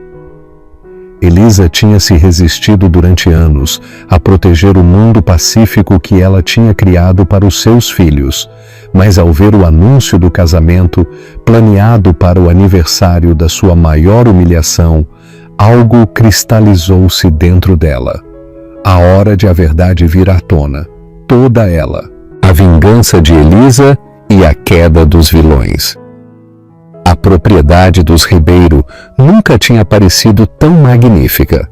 Elisa tinha se resistido durante anos a proteger o mundo pacífico que ela tinha criado para os seus filhos, mas ao ver o anúncio do casamento, planeado para o aniversário da sua maior humilhação, algo cristalizou-se dentro dela. A hora de a verdade vir à tona, toda ela. A vingança de Elisa e a queda dos vilões. A propriedade dos Ribeiro nunca tinha parecido tão magnífica.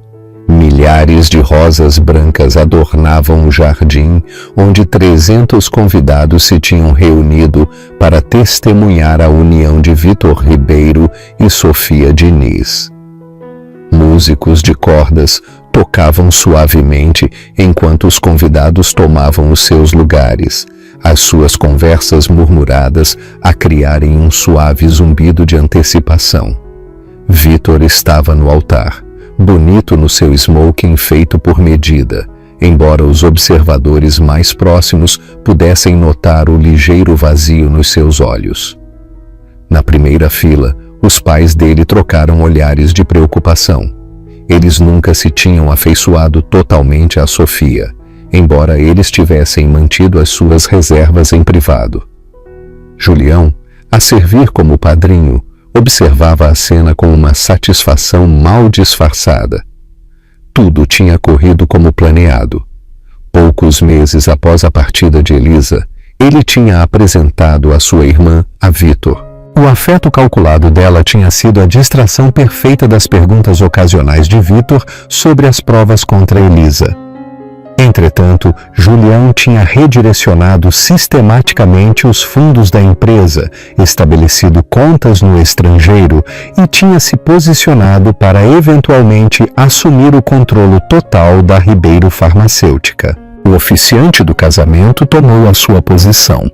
Milhares de rosas brancas adornavam o jardim onde 300 convidados se tinham reunido para testemunhar a união de Vitor Ribeiro e Sofia Diniz. Músicos de cordas tocavam suavemente enquanto os convidados tomavam os seus lugares, as suas conversas murmuradas a criarem um suave zumbido de antecipação. Vitor estava no altar, bonito no seu smoking feito por medida, embora os observadores mais próximos pudessem notar o ligeiro vazio nos seus olhos. Na primeira fila, os pais dele trocaram olhares de preocupação. Eles nunca se tinham afeiçoado totalmente a Sofia, embora eles tivessem mantido as suas reservas em privado. Julião, a servir como padrinho, observava a cena com uma satisfação mal disfarçada. Tudo tinha corrido como planeado. Poucos meses após a partida de Elisa, ele tinha apresentado a sua irmã a Vitor. O afeto calculado dela tinha sido a distração perfeita das perguntas ocasionais de Vitor sobre as provas contra Elisa. Entretanto, Julião tinha redirecionado sistematicamente os fundos da empresa, estabelecido contas no estrangeiro e tinha se posicionado para eventualmente assumir o controle total da Ribeiro Farmacêutica. O oficiante do casamento tomou a sua posição.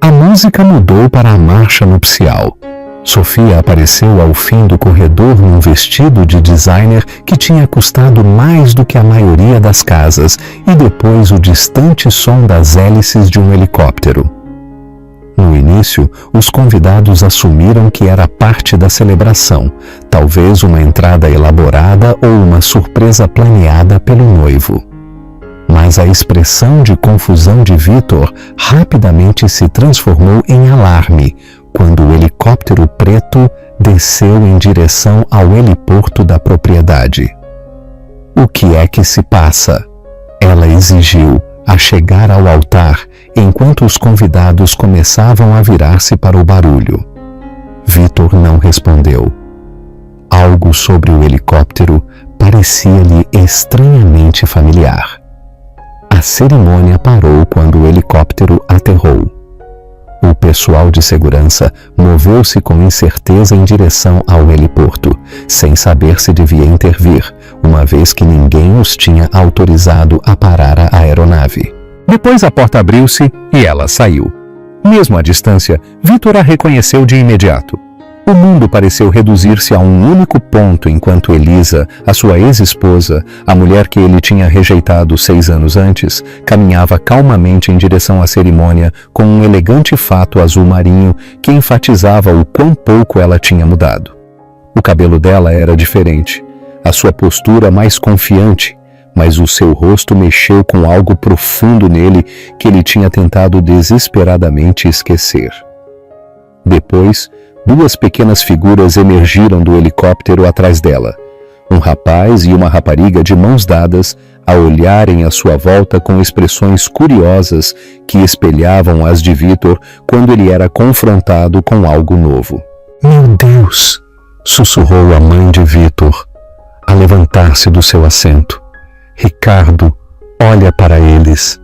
A música mudou para a marcha nupcial. Sofia apareceu ao fim do corredor num vestido de designer que tinha custado mais do que a maioria das casas e depois o distante som das hélices de um helicóptero. No início, os convidados assumiram que era parte da celebração, talvez uma entrada elaborada ou uma surpresa planeada pelo noivo. Mas a expressão de confusão de Vitor rapidamente se transformou em alarme quando o helicóptero preto desceu em direção ao heliporto da propriedade. O que é que se passa? Ela exigiu, a chegar ao altar, enquanto os convidados começavam a virar-se para o barulho. Vitor não respondeu. Algo sobre o helicóptero parecia-lhe estranhamente familiar. A cerimônia parou quando o helicóptero aterrou. O pessoal de segurança moveu-se com incerteza em direção ao heliporto, sem saber se devia intervir, uma vez que ninguém os tinha autorizado a parar a aeronave. Depois a porta abriu-se e ela saiu. Mesmo à distância, Vitor a reconheceu de imediato. O mundo pareceu reduzir-se a um único ponto enquanto Elisa, a sua ex-esposa, a mulher que ele tinha rejeitado 6 anos antes, caminhava calmamente em direção à cerimônia com um elegante fato azul marinho que enfatizava o quão pouco ela tinha mudado. O cabelo dela era diferente, a sua postura mais confiante, mas o seu rosto mexeu com algo profundo nele que ele tinha tentado desesperadamente esquecer. Depois, 2 pequenas figuras emergiram do helicóptero atrás dela. Um rapaz e uma rapariga de mãos dadas, a olharem à sua volta com expressões curiosas que espelhavam as de Vitor quando ele era confrontado com algo novo. "Meu Deus!" sussurrou a mãe de Vitor, a levantar-se do seu assento. "Ricardo, olha para eles."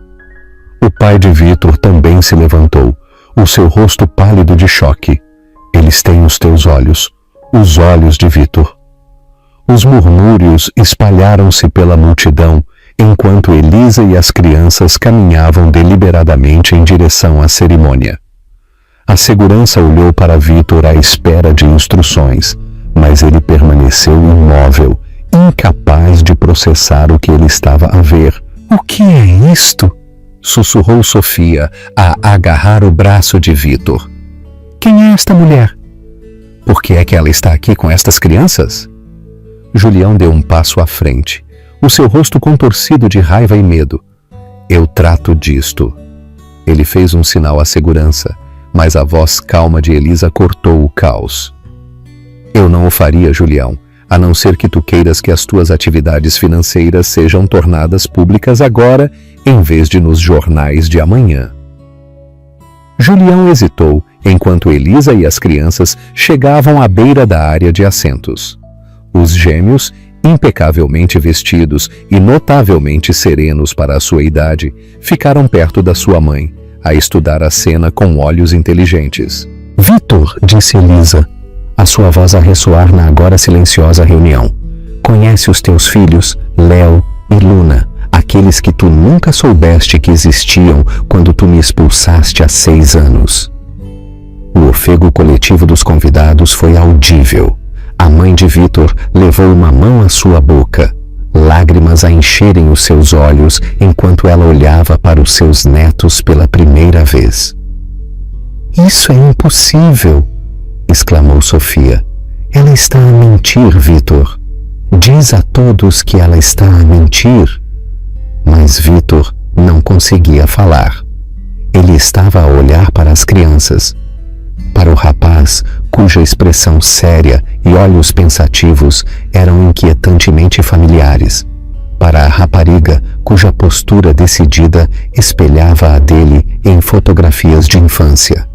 O pai de Vitor também se levantou, o seu rosto pálido de choque. "Eles têm os teus olhos, os olhos de Vitor." Os murmúrios espalharam-se pela multidão, enquanto Elisa e as crianças caminhavam deliberadamente em direção à cerimônia. A segurança olhou para Vitor à espera de instruções, mas ele permaneceu imóvel, incapaz de processar o que ele estava a ver. "O que é isto?" sussurrou Sofia, a agarrar o braço de Vitor. "Quem é esta mulher? Por que é que ela está aqui com estas crianças?" Julião deu um passo à frente, o seu rosto contorcido de raiva e medo. Eu trato disto. Ele fez um sinal à segurança, mas a voz calma de Elisa cortou o caos. Eu não o faria, Julião, a não ser que tu queiras que as tuas atividades financeiras sejam tornadas públicas agora, em vez de nos jornais de amanhã. Julião hesitou, enquanto Elisa e as crianças chegavam à beira da área de assentos. Os gêmeos, impecavelmente vestidos e notavelmente serenos para a sua idade, ficaram perto da sua mãe, a estudar a cena com olhos inteligentes. Vitor, disse Elisa, a sua voz a ressoar na agora silenciosa reunião. Conhece os teus filhos, Léo e Luna, aqueles que tu nunca soubeste que existiam quando tu me expulsaste há 6 anos. O ofego coletivo dos convidados foi audível. A mãe de Vitor levou uma mão à sua boca, lágrimas a encherem os seus olhos enquanto ela olhava para os seus netos pela primeira vez. Isso é impossível, exclamou Sofia. Ela está a mentir, Vitor. Diz a todos que ela está a mentir. Mas Vitor não conseguia falar. Ele estava a olhar para as crianças. Para o rapaz, cuja expressão séria e olhos pensativos eram inquietantemente familiares. Para a rapariga, cuja postura decidida espelhava a dele em fotografias de infância.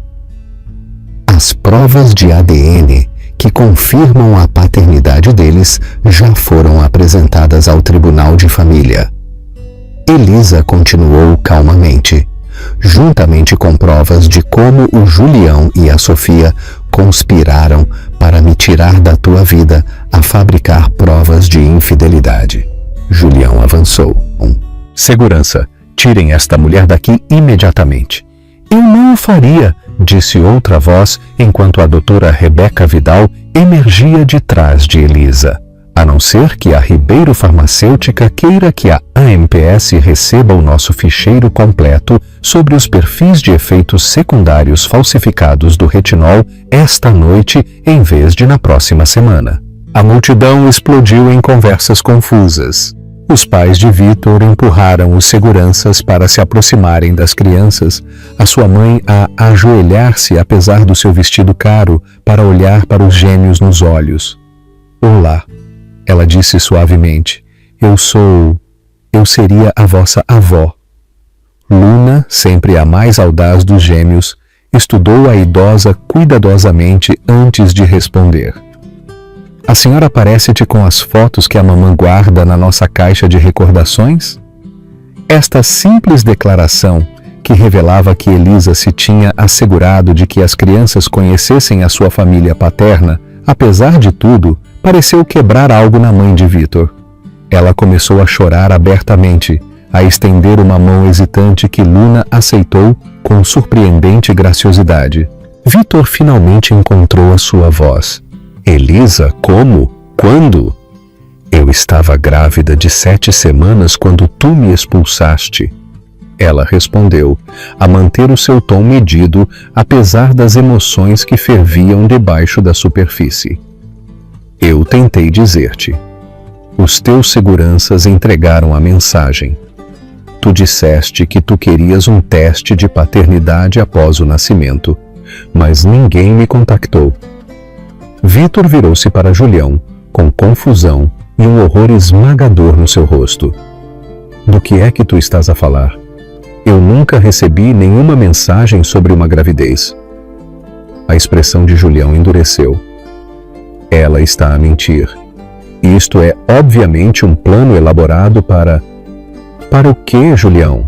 As provas de ADN que confirmam a paternidade deles já foram apresentadas ao Tribunal de Família. Elisa continuou calmamente, juntamente com provas de como o Julião e a Sofia conspiraram para me tirar da tua vida a fabricar provas de infidelidade. Julião avançou. Segurança, tirem esta mulher daqui imediatamente. Eu não o faria, disse outra voz, enquanto a doutora Rebeca Vidal emergia de trás de Elisa. A não ser que a Ribeiro Farmacêutica queira que a AMPS receba o nosso ficheiro completo sobre os perfis de efeitos secundários falsificados do retinol esta noite em vez de na próxima semana. A multidão explodiu em conversas confusas. Os pais de Vitor empurraram os seguranças para se aproximarem das crianças, a sua mãe a ajoelhar-se apesar do seu vestido caro para olhar para os gêmeos nos olhos. Olá, ela disse suavemente, eu seria a vossa avó. Luna, sempre a mais audaz dos gêmeos, estudou a idosa cuidadosamente antes de responder. A senhora parece-te com as fotos que a mamã guarda na nossa caixa de recordações? Esta simples declaração, que revelava que Elisa se tinha assegurado de que as crianças conhecessem a sua família paterna, apesar de tudo, pareceu quebrar algo na mãe de Vitor. Ela começou a chorar abertamente, a estender uma mão hesitante que Luna aceitou com surpreendente graciosidade. Vitor finalmente encontrou a sua voz. Elisa, como? Quando? Eu estava grávida de 7 semanas quando tu me expulsaste. Ela respondeu, a manter o seu tom medido, apesar das emoções que ferviam debaixo da superfície. Eu tentei dizer-te. Os teus seguranças entregaram a mensagem. Tu disseste que tu querias um teste de paternidade após o nascimento, mas ninguém me contactou. Vitor virou-se para Julião, com confusão e um horror esmagador no seu rosto. Do que é que tu estás a falar? Eu nunca recebi nenhuma mensagem sobre uma gravidez. A expressão de Julião endureceu. Ela está a mentir. Isto é, obviamente, um plano elaborado para... Para o quê, Julião?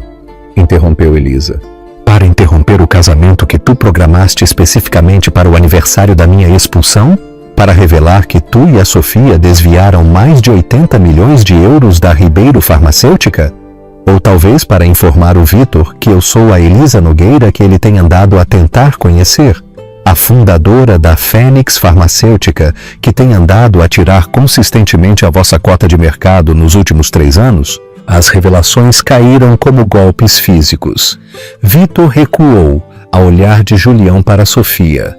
Interrompeu Elisa. Para interromper o casamento que tu programaste especificamente para o aniversário da minha expulsão? Para revelar que tu e a Sofia desviaram mais de 80 milhões de euros da Ribeiro Farmacêutica? Ou talvez para informar o Vitor que eu sou a Elisa Nogueira que ele tem andado a tentar conhecer? A fundadora da Fênix Farmacêutica, que tem andado a tirar consistentemente a vossa cota de mercado nos últimos 3 anos? As revelações caíram como golpes físicos. Vitor recuou, a olhar de Julião para Sofia.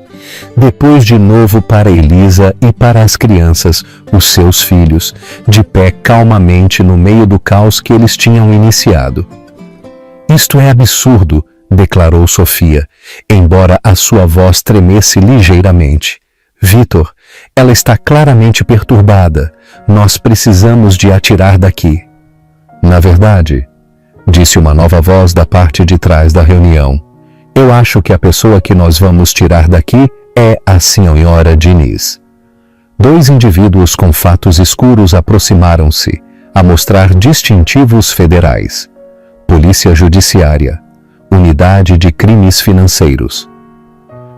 depois de novo para Elisa e para as crianças, os seus filhos, de pé calmamente no meio do caos que eles tinham iniciado. Isto é absurdo, declarou Sofia, embora a sua voz tremesse ligeiramente. Vitor, ela está claramente perturbada. Nós precisamos de a tirar daqui. Na verdade, disse uma nova voz da parte de trás da reunião, eu acho que a pessoa que nós vamos tirar daqui é a senhora Diniz. 2 indivíduos com fatos escuros aproximaram-se, a mostrar distintivos federais. Polícia Judiciária, Unidade de Crimes Financeiros.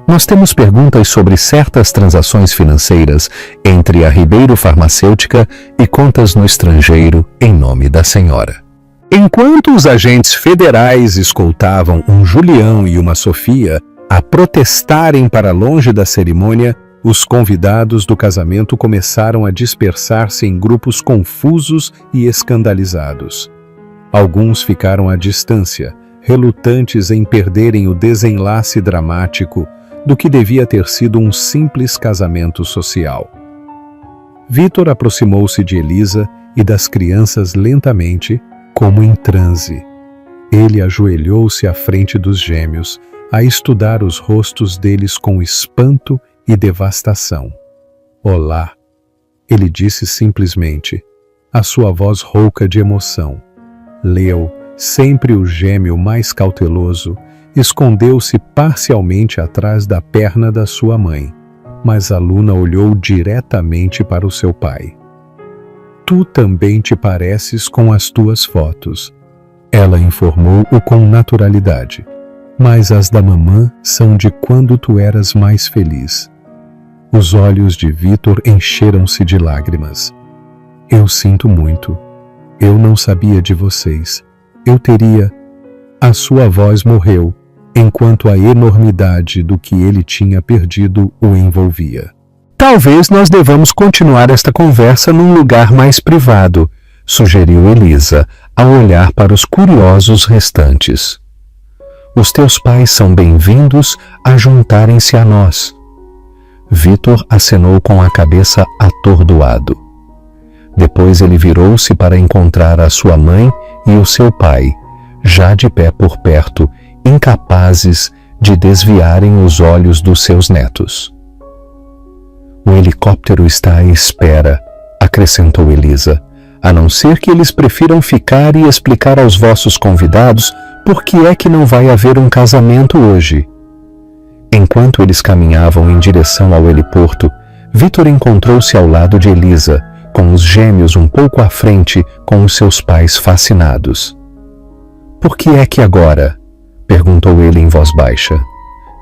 Nós temos perguntas sobre certas transações financeiras entre a Ribeiro Farmacêutica e contas no estrangeiro em nome da senhora. Enquanto os agentes federais escoltavam um Julião e uma Sofia a protestarem para longe da cerimônia, os convidados do casamento começaram a dispersar-se em grupos confusos e escandalizados. Alguns ficaram à distância, relutantes em perderem o desenlace dramático do que devia ter sido um simples casamento social. Vitor aproximou-se de Elisa e das crianças lentamente, como em transe. Ele ajoelhou-se à frente dos gêmeos, a estudar os rostos deles com espanto e devastação. Olá, ele disse simplesmente, a sua voz rouca de emoção. Leo, sempre o gêmeo mais cauteloso, escondeu-se parcialmente atrás da perna da sua mãe, mas a Luna olhou diretamente para o seu pai. Tu também te pareces com as tuas fotos, ela informou-o com naturalidade, mas as da mamã são de quando tu eras mais feliz. Os olhos de Vitor encheram-se de lágrimas. Eu sinto muito. Eu não sabia de vocês. Eu teria... A sua voz morreu, enquanto a enormidade do que ele tinha perdido o envolvia. Talvez nós devamos continuar esta conversa num lugar mais privado, sugeriu Elisa, ao olhar para os curiosos restantes. Os teus pais são bem-vindos a juntarem-se a nós. Vitor acenou com a cabeça atordoado. Depois ele virou-se para encontrar a sua mãe e o seu pai, já de pé por perto, incapazes de desviarem os olhos dos seus netos. O helicóptero está à espera, acrescentou Elisa, a não ser que eles prefiram ficar e explicar aos vossos convidados por que é que não vai haver um casamento hoje. Enquanto eles caminhavam em direção ao heliporto, Vitor encontrou-se ao lado de Elisa, com os gêmeos um pouco à frente, com os seus pais fascinados. Por que é que agora? Perguntou ele em voz baixa.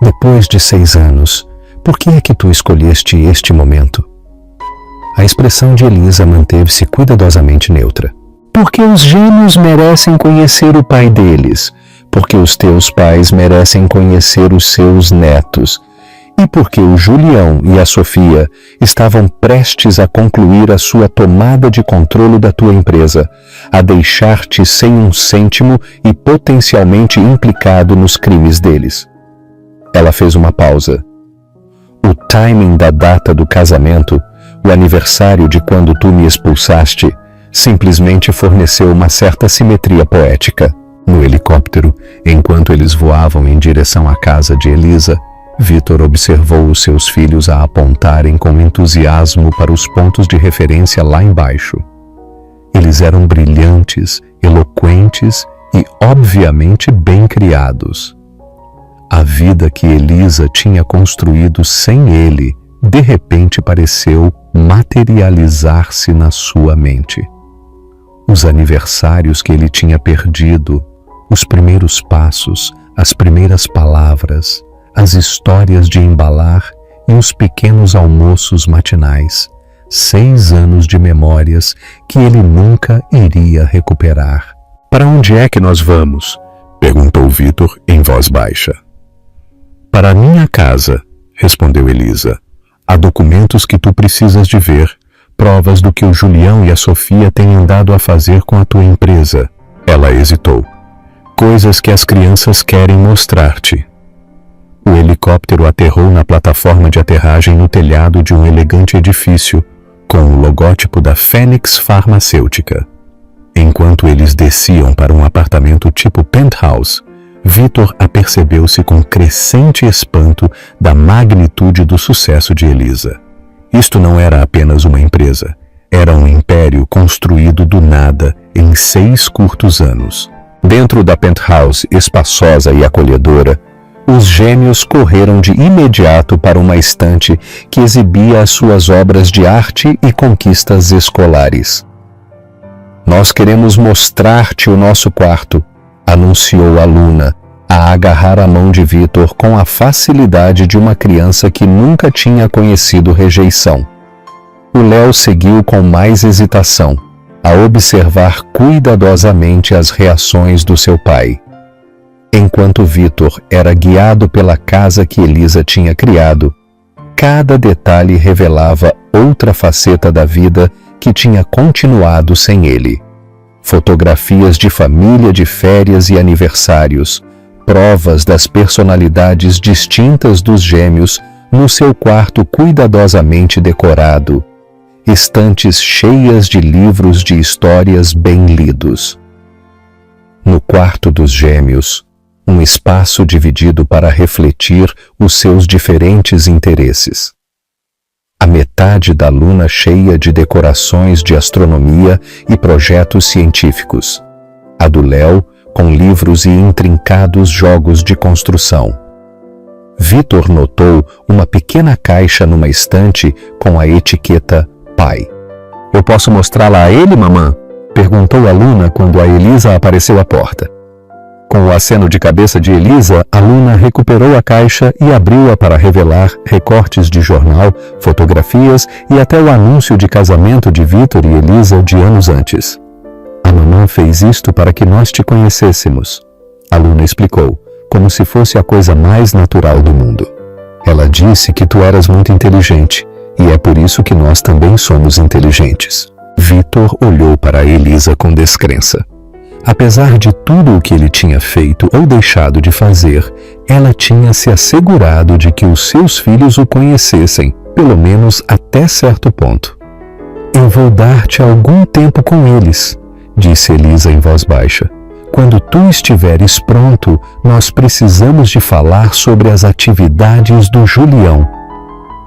Depois de 6 anos, por que é que tu escolheste este momento? A expressão de Elisa manteve-se cuidadosamente neutra. Porque os gêmeos merecem conhecer o pai deles, porque os teus pais merecem conhecer os seus netos, e porque o Julião e a Sofia estavam prestes a concluir a sua tomada de controle da tua empresa, a deixar-te sem um cêntimo e potencialmente implicado nos crimes deles. Ela fez uma pausa. O timing da data do casamento, o aniversário de quando tu me expulsaste, simplesmente forneceu uma certa simetria poética. No helicóptero, enquanto eles voavam em direção à casa de Elisa, Vitor observou os seus filhos a apontarem com entusiasmo para os pontos de referência lá embaixo. Eles eram brilhantes, eloquentes e, obviamente, bem criados. A vida que Elisa tinha construído sem ele, de repente pareceu materializar-se na sua mente. Os aniversários que ele tinha perdido, os primeiros passos, as primeiras palavras, as histórias de embalar e os pequenos almoços matinais, 6 anos de memórias que ele nunca iria recuperar. Para onde é que nós vamos? Perguntou Vitor em voz baixa. Para a minha casa, respondeu Elisa. Há documentos que tu precisas de ver, provas do que o Julião e a Sofia têm andado a fazer com a tua empresa. Ela hesitou. Coisas que as crianças querem mostrar-te. O helicóptero helicóptero aterrou na plataforma de aterragem no telhado de um elegante edifício, com o logótipo da Fênix Farmacêutica. Enquanto eles desciam para um apartamento tipo penthouse, Vitor apercebeu-se com crescente espanto da magnitude do sucesso de Elisa. Isto não era apenas uma empresa, era um império construído do nada em 6 curtos anos. Dentro da penthouse espaçosa e acolhedora, os gêmeos correram de imediato para uma estante que exibia as suas obras de arte e conquistas escolares. "Nós queremos mostrar-te o nosso quarto", anunciou a Luna, a agarrar a mão de Vitor com a facilidade de uma criança que nunca tinha conhecido rejeição. O Léo seguiu com mais hesitação, a observar cuidadosamente as reações do seu pai. Enquanto Vitor era guiado pela casa que Elisa tinha criado, cada detalhe revelava outra faceta da vida que tinha continuado sem ele. Fotografias de família de férias e aniversários, provas das personalidades distintas dos gêmeos no seu quarto cuidadosamente decorado, estantes cheias de livros de histórias bem lidos. No quarto dos gêmeos, um espaço dividido para refletir os seus diferentes interesses. A metade da Luna cheia de decorações de astronomia e projetos científicos. A do Léo com livros e intrincados jogos de construção. Vitor notou uma pequena caixa numa estante com a etiqueta Pai. "Eu posso mostrá-la a ele, mamã?", perguntou a Luna quando a Elisa apareceu à porta. Com o aceno de cabeça de Elisa, a Luna recuperou a caixa e abriu-a para revelar recortes de jornal, fotografias e até o anúncio de casamento de Vitor e Elisa de anos antes. "A mamãe fez isto para que nós te conhecêssemos", a Luna explicou, como se fosse a coisa mais natural do mundo. "Ela disse que tu eras muito inteligente, e é por isso que nós também somos inteligentes." Vitor olhou para Elisa com descrença. Apesar de tudo o que ele tinha feito ou deixado de fazer, ela tinha se assegurado de que os seus filhos o conhecessem, pelo menos até certo ponto. "Eu vou dar-te algum tempo com eles", disse Elisa em voz baixa. "Quando tu estiveres pronto, nós precisamos de falar sobre as atividades do Julião.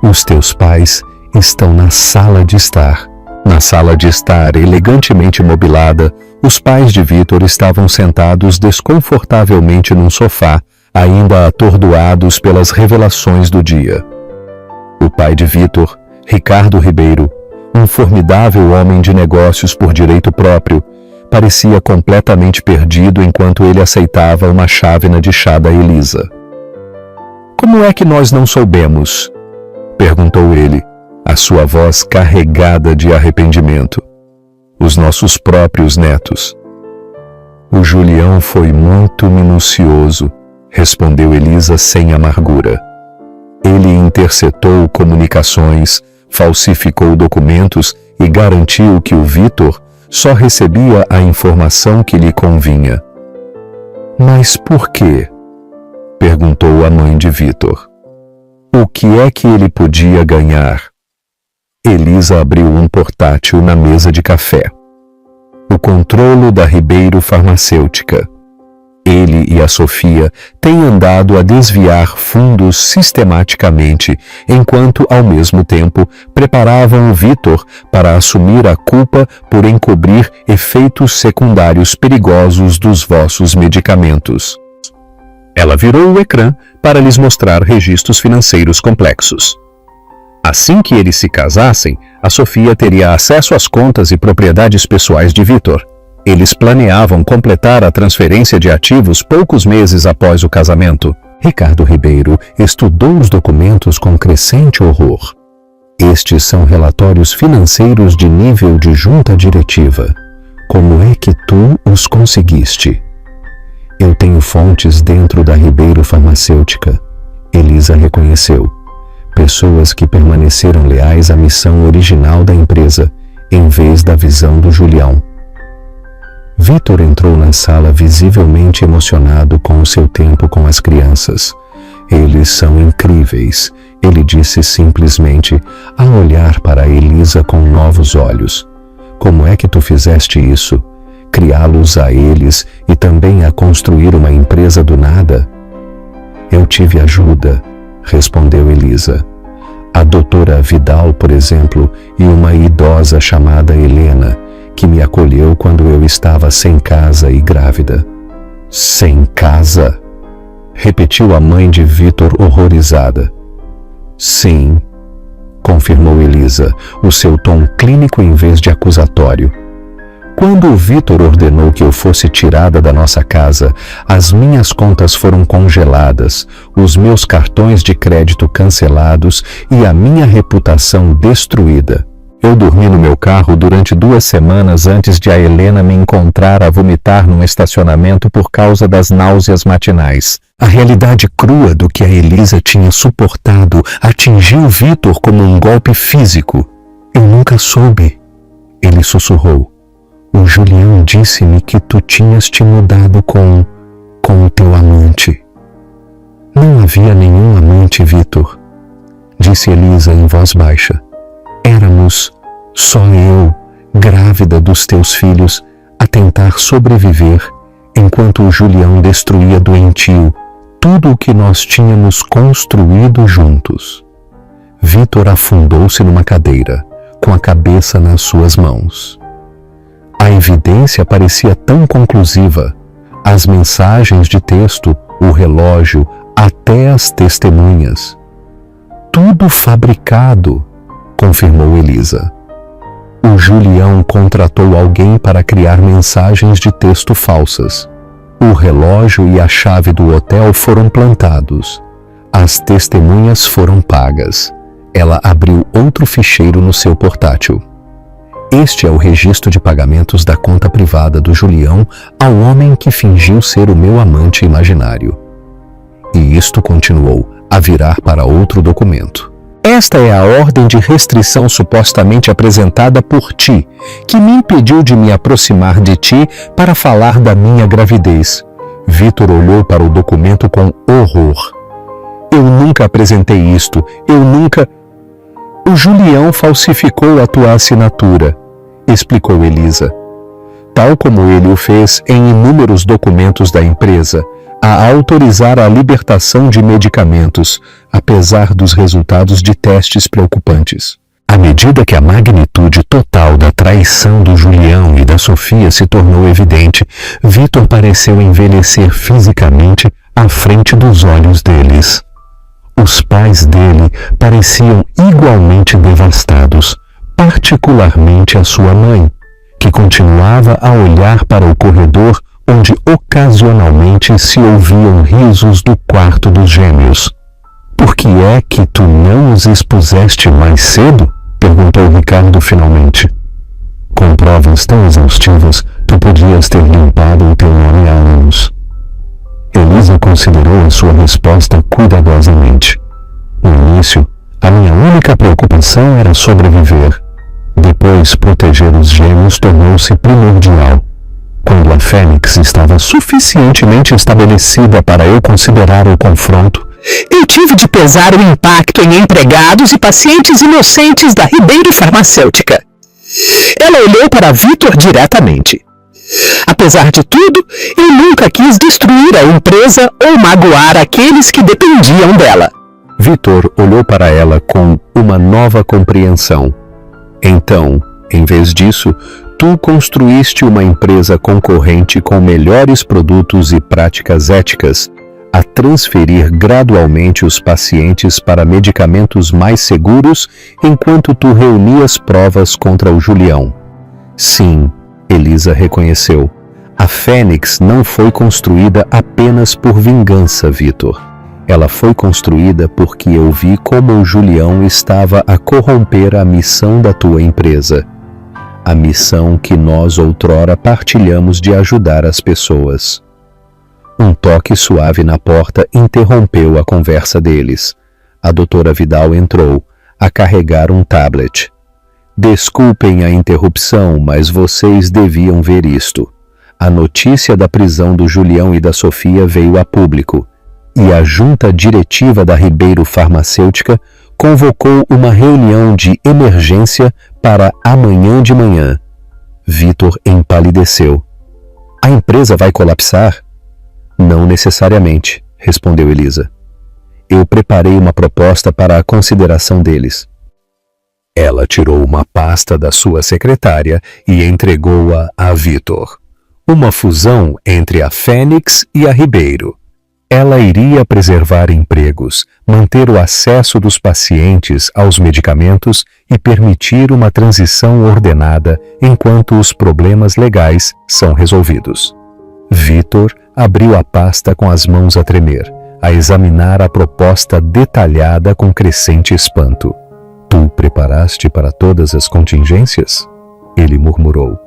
Os teus pais estão na sala de estar." Na sala de estar, elegantemente mobilada, os pais de Vitor estavam sentados desconfortavelmente num sofá, ainda atordoados pelas revelações do dia. O pai de Vitor, Ricardo Ribeiro, um formidável homem de negócios por direito próprio, parecia completamente perdido enquanto ele aceitava uma chávena de chá da Elisa. "Como é que nós não soubemos?", perguntou ele, a sua voz carregada de arrependimento. "Os nossos próprios netos." "O Julião foi muito minucioso", respondeu Elisa sem amargura. "Ele interceptou comunicações, falsificou documentos e garantiu que o Vitor só recebia a informação que lhe convinha." "Mas por quê?", perguntou a mãe de Vitor. "O que é que ele podia ganhar?" Elisa abriu um portátil na mesa de café. "O controlo da Ribeiro Farmacêutica. Ele e a Sofia têm andado a desviar fundos sistematicamente, enquanto, ao mesmo tempo, preparavam o Vitor para assumir a culpa por encobrir efeitos secundários perigosos dos vossos medicamentos." Ela virou o ecrã para lhes mostrar registros financeiros complexos. Assim que eles se casassem, a Sofia teria acesso às contas e propriedades pessoais de Vitor. Eles planeavam completar a transferência de ativos poucos meses após o casamento. Ricardo Ribeiro estudou os documentos com crescente horror. "Estes são relatórios financeiros de nível de junta diretiva. Como é que tu os conseguiste?" "Eu tenho fontes dentro da Ribeiro Farmacêutica", Elisa reconheceu. "Pessoas que permaneceram leais à missão original da empresa, em vez da visão do Julião." Vitor entrou na sala visivelmente emocionado com o seu tempo com as crianças. Eles são incríveis, ele disse simplesmente, a olhar para Elisa com novos olhos. Como é que tu fizeste isso? Criá-los a eles e também a construir uma empresa do nada? Eu tive ajuda, respondeu Elisa. A doutora Vidal, por exemplo, e uma idosa chamada Helena, que me acolheu quando eu estava sem casa e grávida. Sem casa? Repetiu a mãe de Vitor horrorizada. Sim, confirmou Elisa, o seu tom clínico em vez de acusatório. Quando o Vitor ordenou que eu fosse tirada da nossa casa, as minhas contas foram congeladas, os meus cartões de crédito cancelados e a minha reputação destruída. Eu dormi no meu carro durante 2 semanas antes de a Helena me encontrar a vomitar num estacionamento por causa das náuseas matinais. A realidade crua do que a Elisa tinha suportado atingiu Vitor como um golpe físico. Eu nunca soube, ele sussurrou. O Julião disse-me que tu tinhas te mudado com o teu amante. Não havia nenhum amante, Vitor, disse Elisa em voz baixa. Éramos só eu, grávida dos teus filhos, a tentar sobreviver, enquanto o Julião destruía doentio tudo o que nós tínhamos construído juntos. Vitor afundou-se numa cadeira, com a cabeça nas suas mãos. A evidência parecia tão conclusiva. As mensagens de texto, o relógio, até as testemunhas. Tudo fabricado, confirmou Elisa. O Julião contratou alguém para criar mensagens de texto falsas. O relógio e a chave do hotel foram plantados. As testemunhas foram pagas. Ela abriu outro ficheiro no seu portátil. Este é o registro de pagamentos da conta privada do Julião ao homem que fingiu ser o meu amante imaginário. E isto continuou a virar para outro documento. Esta é a ordem de restrição supostamente apresentada por ti, que me impediu de me aproximar de ti para falar da minha gravidez. Vitor olhou para o documento com horror. Eu nunca apresentei isto, eu nunca... O Julião falsificou a tua assinatura, explicou Elisa. Tal como ele o fez em inúmeros documentos da empresa, a autorizar a libertação de medicamentos, apesar dos resultados de testes preocupantes. À medida que a magnitude total da traição do Julião e da Sofia se tornou evidente, Vitor pareceu envelhecer fisicamente à frente dos olhos deles. Os pais dele pareciam igualmente devastados, particularmente a sua mãe, que continuava a olhar para o corredor onde ocasionalmente se ouviam risos do quarto dos gêmeos. Por que é que tu não os expuseste mais cedo? Perguntou Ricardo finalmente. Com provas tão exaustivas, tu podias ter limpado o teu nome há anos. Elisa considerou a sua resposta cuidadosamente. No início, a minha única preocupação era sobreviver. Depois, proteger os gêmeos tornou-se primordial. Quando a Fênix estava suficientemente estabelecida para eu considerar o confronto, eu tive de pesar o impacto em empregados e pacientes inocentes da Ribeiro Farmacêutica. Ela olhou para Vitor diretamente. Apesar de tudo, eu nunca quis destruir a empresa ou magoar aqueles que dependiam dela. Vitor olhou para ela com uma nova compreensão. Então, em vez disso, tu construíste uma empresa concorrente com melhores produtos e práticas éticas, a transferir gradualmente os pacientes para medicamentos mais seguros enquanto tu reunias provas contra o Julião. Sim, Elisa reconheceu. A Fênix não foi construída apenas por vingança, Vitor. Ela foi construída porque eu vi como o Julião estava a corromper a missão da tua empresa. A missão que nós outrora partilhamos de ajudar as pessoas. Um toque suave na porta interrompeu a conversa deles. A doutora Vidal entrou, a carregar um tablet. Desculpem a interrupção, mas vocês deviam ver isto. A notícia da prisão do Julião e da Sofia veio a público. e a junta diretiva da Ribeiro Farmacêutica convocou uma reunião de emergência para amanhã de manhã. Vitor empalideceu. A empresa vai colapsar? Não necessariamente, respondeu Elisa. Eu preparei uma proposta para a consideração deles. Ela tirou uma pasta da sua secretária e entregou-a a Vitor. Uma fusão entre a Fênix e a Ribeiro. Ela iria preservar empregos, manter o acesso dos pacientes aos medicamentos e permitir uma transição ordenada enquanto os problemas legais são resolvidos. Vitor abriu a pasta com as mãos a tremer, a examinar a proposta detalhada com crescente espanto. Tu preparaste para todas as contingências? Ele murmurou.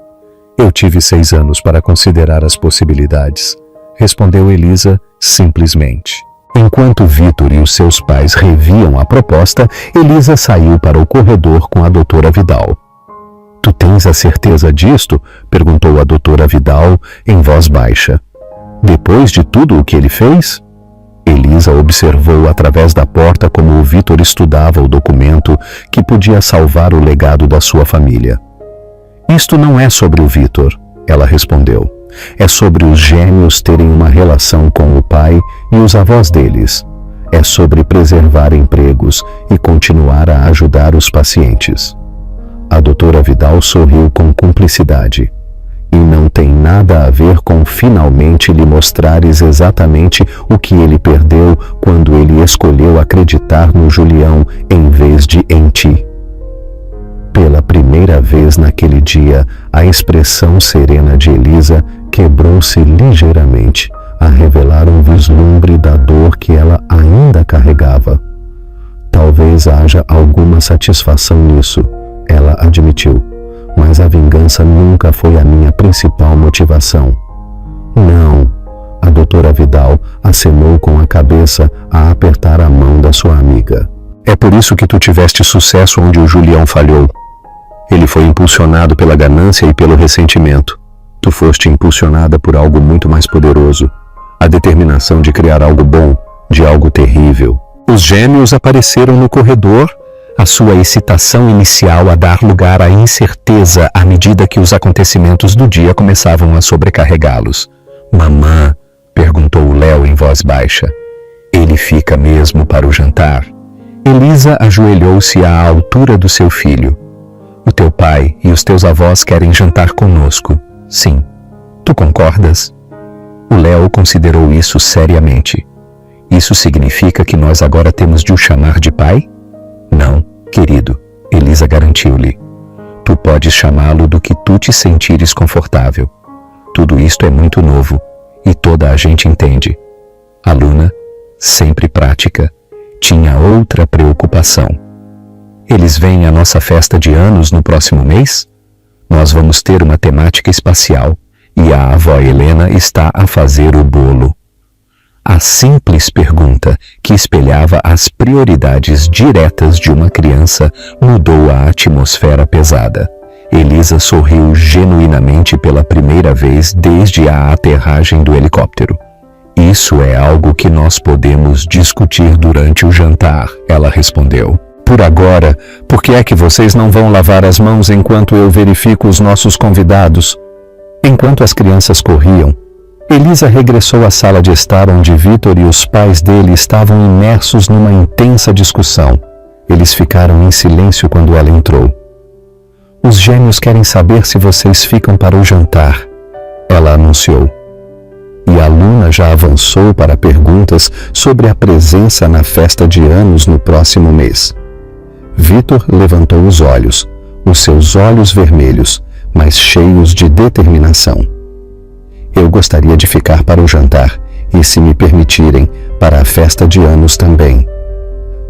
Eu tive 6 anos para considerar as possibilidades, respondeu Elisa simplesmente. Enquanto Vitor e os seus pais reviam a proposta, Elisa saiu para o corredor com a doutora Vidal. Tu tens a certeza disto? Perguntou a doutora Vidal em voz baixa. Depois de tudo o que ele fez? Elisa observou através da porta como o Vitor estudava o documento que podia salvar o legado da sua família. Isto não é sobre o Vitor, ela respondeu. É sobre os gêmeos terem uma relação com o pai e os avós deles. É sobre preservar empregos e continuar a ajudar os pacientes. A doutora Vidal sorriu com cumplicidade. E não tem nada a ver com finalmente lhe mostrares exatamente o que ele perdeu quando ele escolheu acreditar no Julião em vez de em ti. Pela primeira vez naquele dia, a expressão serena de Elisa quebrou-se ligeiramente, a revelar um vislumbre da dor que ela ainda carregava. Talvez haja alguma satisfação nisso, ela admitiu, mas a vingança nunca foi a minha principal motivação. Não, a doutora Vidal acenou com a cabeça a apertar a mão da sua amiga. É por isso que tu tiveste sucesso onde o Julião falhou. Ele foi impulsionado pela ganância e pelo ressentimento. Tu foste impulsionada por algo muito mais poderoso. A determinação de criar algo bom, de algo terrível. Os gêmeos apareceram no corredor, a sua excitação inicial a dar lugar à incerteza à medida que os acontecimentos do dia começavam a sobrecarregá-los. Mamã, perguntou Léo em voz baixa. Ele fica mesmo para o jantar? Elisa ajoelhou-se à altura do seu filho. O teu pai e os teus avós querem jantar conosco. Sim. Tu concordas? O Léo considerou isso seriamente. Isso significa que nós agora temos de o chamar de pai? Não, querido, Elisa garantiu-lhe. Tu podes chamá-lo do que tu te sentires confortável. Tudo isto é muito novo e toda a gente entende. A Luna, sempre prática, tinha outra preocupação. Eles vêm à nossa festa de anos no próximo mês? Nós vamos ter uma temática espacial e a avó Helena está a fazer o bolo. A simples pergunta, que espelhava as prioridades diretas de uma criança, mudou a atmosfera pesada. Elisa sorriu genuinamente pela primeira vez desde a aterragem do helicóptero. Isso é algo que nós podemos discutir durante o jantar, ela respondeu. Por agora, por que é que vocês não vão lavar as mãos enquanto eu verifico os nossos convidados? Enquanto as crianças corriam, Elisa regressou à sala de estar onde Vitor e os pais dele estavam imersos numa intensa discussão. Eles ficaram em silêncio quando ela entrou. Os gêmeos querem saber se vocês ficam para o jantar, ela anunciou. E a Luna já avançou para perguntas sobre a presença na festa de anos no próximo mês. Vitor levantou os seus olhos vermelhos, mas cheios de determinação. Eu gostaria de ficar para o jantar e, se me permitirem, para a festa de anos também.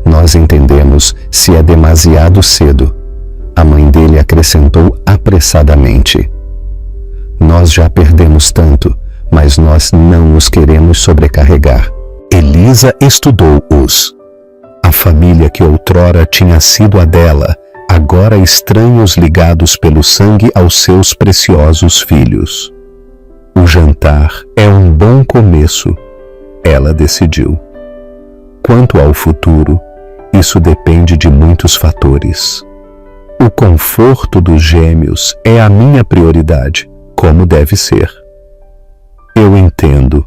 Nós entendemos se é demasiado cedo, a mãe dele acrescentou apressadamente. Nós já perdemos tanto, mas nós não os queremos sobrecarregar. Elisa estudou a família que outrora tinha sido a dela, agora estranhos ligados pelo sangue aos seus preciosos filhos. O jantar é um bom começo, ela decidiu. quanto ao futuro, isso depende de muitos fatores. O conforto dos gêmeos é a minha prioridade, como deve ser. Eu entendo.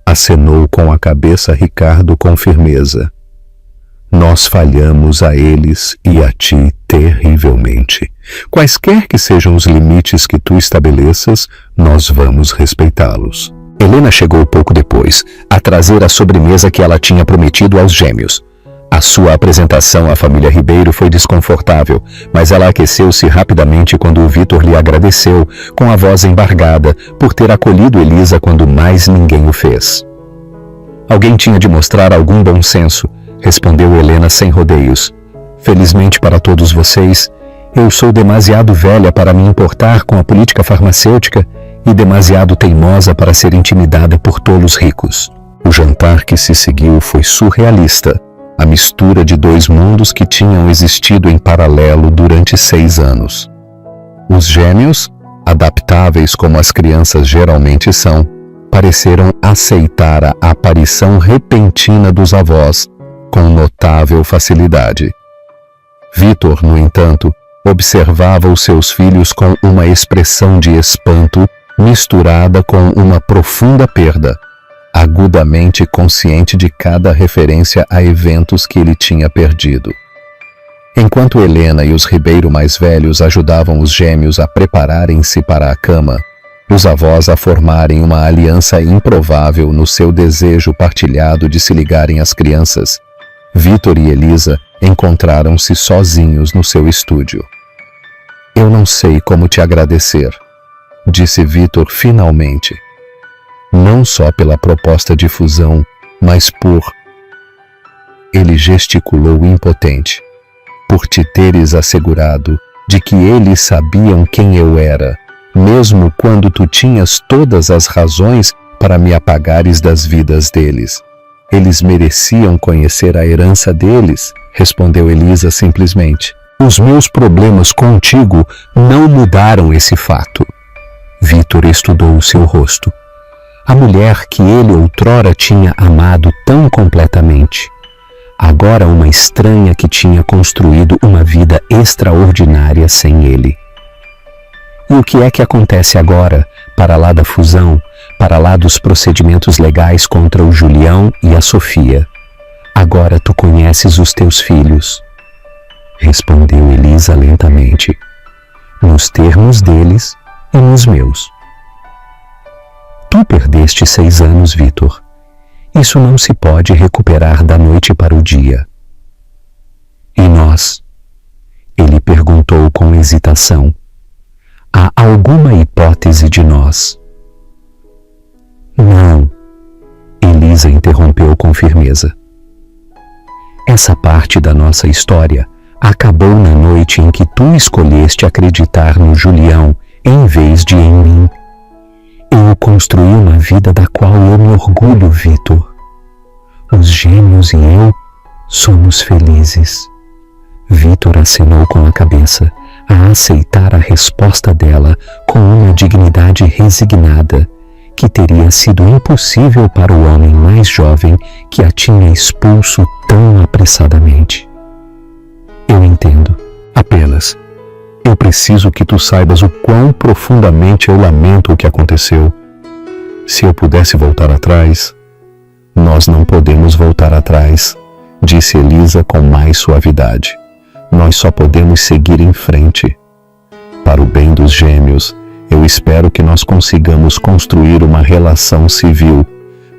Acenou com a cabeça Ricardo com firmeza. Nós falhamos a eles e a ti terrivelmente. Quaisquer que sejam os limites que tu estabeleças, nós vamos respeitá-los. Helena chegou pouco depois, a trazer a sobremesa que ela tinha prometido aos gêmeos. A sua apresentação à família Ribeiro foi desconfortável, mas ela aqueceu-se rapidamente quando o Vitor lhe agradeceu, com a voz embargada, por ter acolhido Elisa quando mais ninguém o fez. Alguém tinha de mostrar algum bom senso, respondeu Helena sem rodeios. Felizmente para todos vocês, eu sou demasiado velha para me importar com a política farmacêutica e demasiado teimosa para ser intimidada por tolos ricos. O jantar que se seguiu foi surrealista, a mistura de dois mundos que tinham existido em paralelo durante 6 anos. Os gêmeos, adaptáveis como as crianças geralmente são, pareceram aceitar a aparição repentina dos avós com notável facilidade. Vitor, no entanto, observava os seus filhos com uma expressão de espanto misturada com uma profunda perda, agudamente consciente de cada referência a eventos que ele tinha perdido. Enquanto Helena e os Ribeiro mais velhos ajudavam os gêmeos a prepararem-se para a cama, os avós a formarem uma aliança improvável no seu desejo partilhado de se ligarem às crianças, Vitor e Elisa encontraram-se sozinhos no seu estúdio. Eu não sei como te agradecer, disse Vitor finalmente. Não só pela proposta de fusão, mas por... Ele gesticulou impotente. Por te teres assegurado de que eles sabiam quem eu era, mesmo quando tu tinhas todas as razões para me apagares das vidas deles. Eles mereciam conhecer a herança deles, respondeu Elisa simplesmente. Os meus problemas contigo não mudaram esse fato. Vitor estudou o seu rosto. A mulher que ele outrora tinha amado tão completamente, agora uma estranha que tinha construído uma vida extraordinária sem ele. E o que é que acontece agora, para lá da fusão, para lá dos procedimentos legais contra o Julião e a Sofia? Agora tu conheces os teus filhos, respondeu Elisa lentamente, nos termos deles e nos meus. Tu perdeste 6 anos, Vitor. Isso não se pode recuperar da noite para o dia. E nós? Ele perguntou com hesitação. Há alguma hipótese de nós? Não, Elisa interrompeu com firmeza. Essa parte da nossa história acabou na noite em que tu escolheste acreditar no Julião em vez de em mim. Eu construí uma vida da qual eu me orgulho, Vitor. Os gêmeos e eu somos felizes. Vitor acenou com a cabeça, a aceitar a resposta dela com uma dignidade resignada, que teria sido impossível para o homem mais jovem que a tinha expulso tão apressadamente. Eu entendo. Apenas, eu preciso que tu saibas o quão profundamente eu lamento o que aconteceu. Se eu pudesse voltar atrás... Nós não podemos voltar atrás, disse Elisa com mais suavidade. Nós só podemos seguir em frente. Para o bem dos gêmeos, eu espero que nós consigamos construir uma relação civil,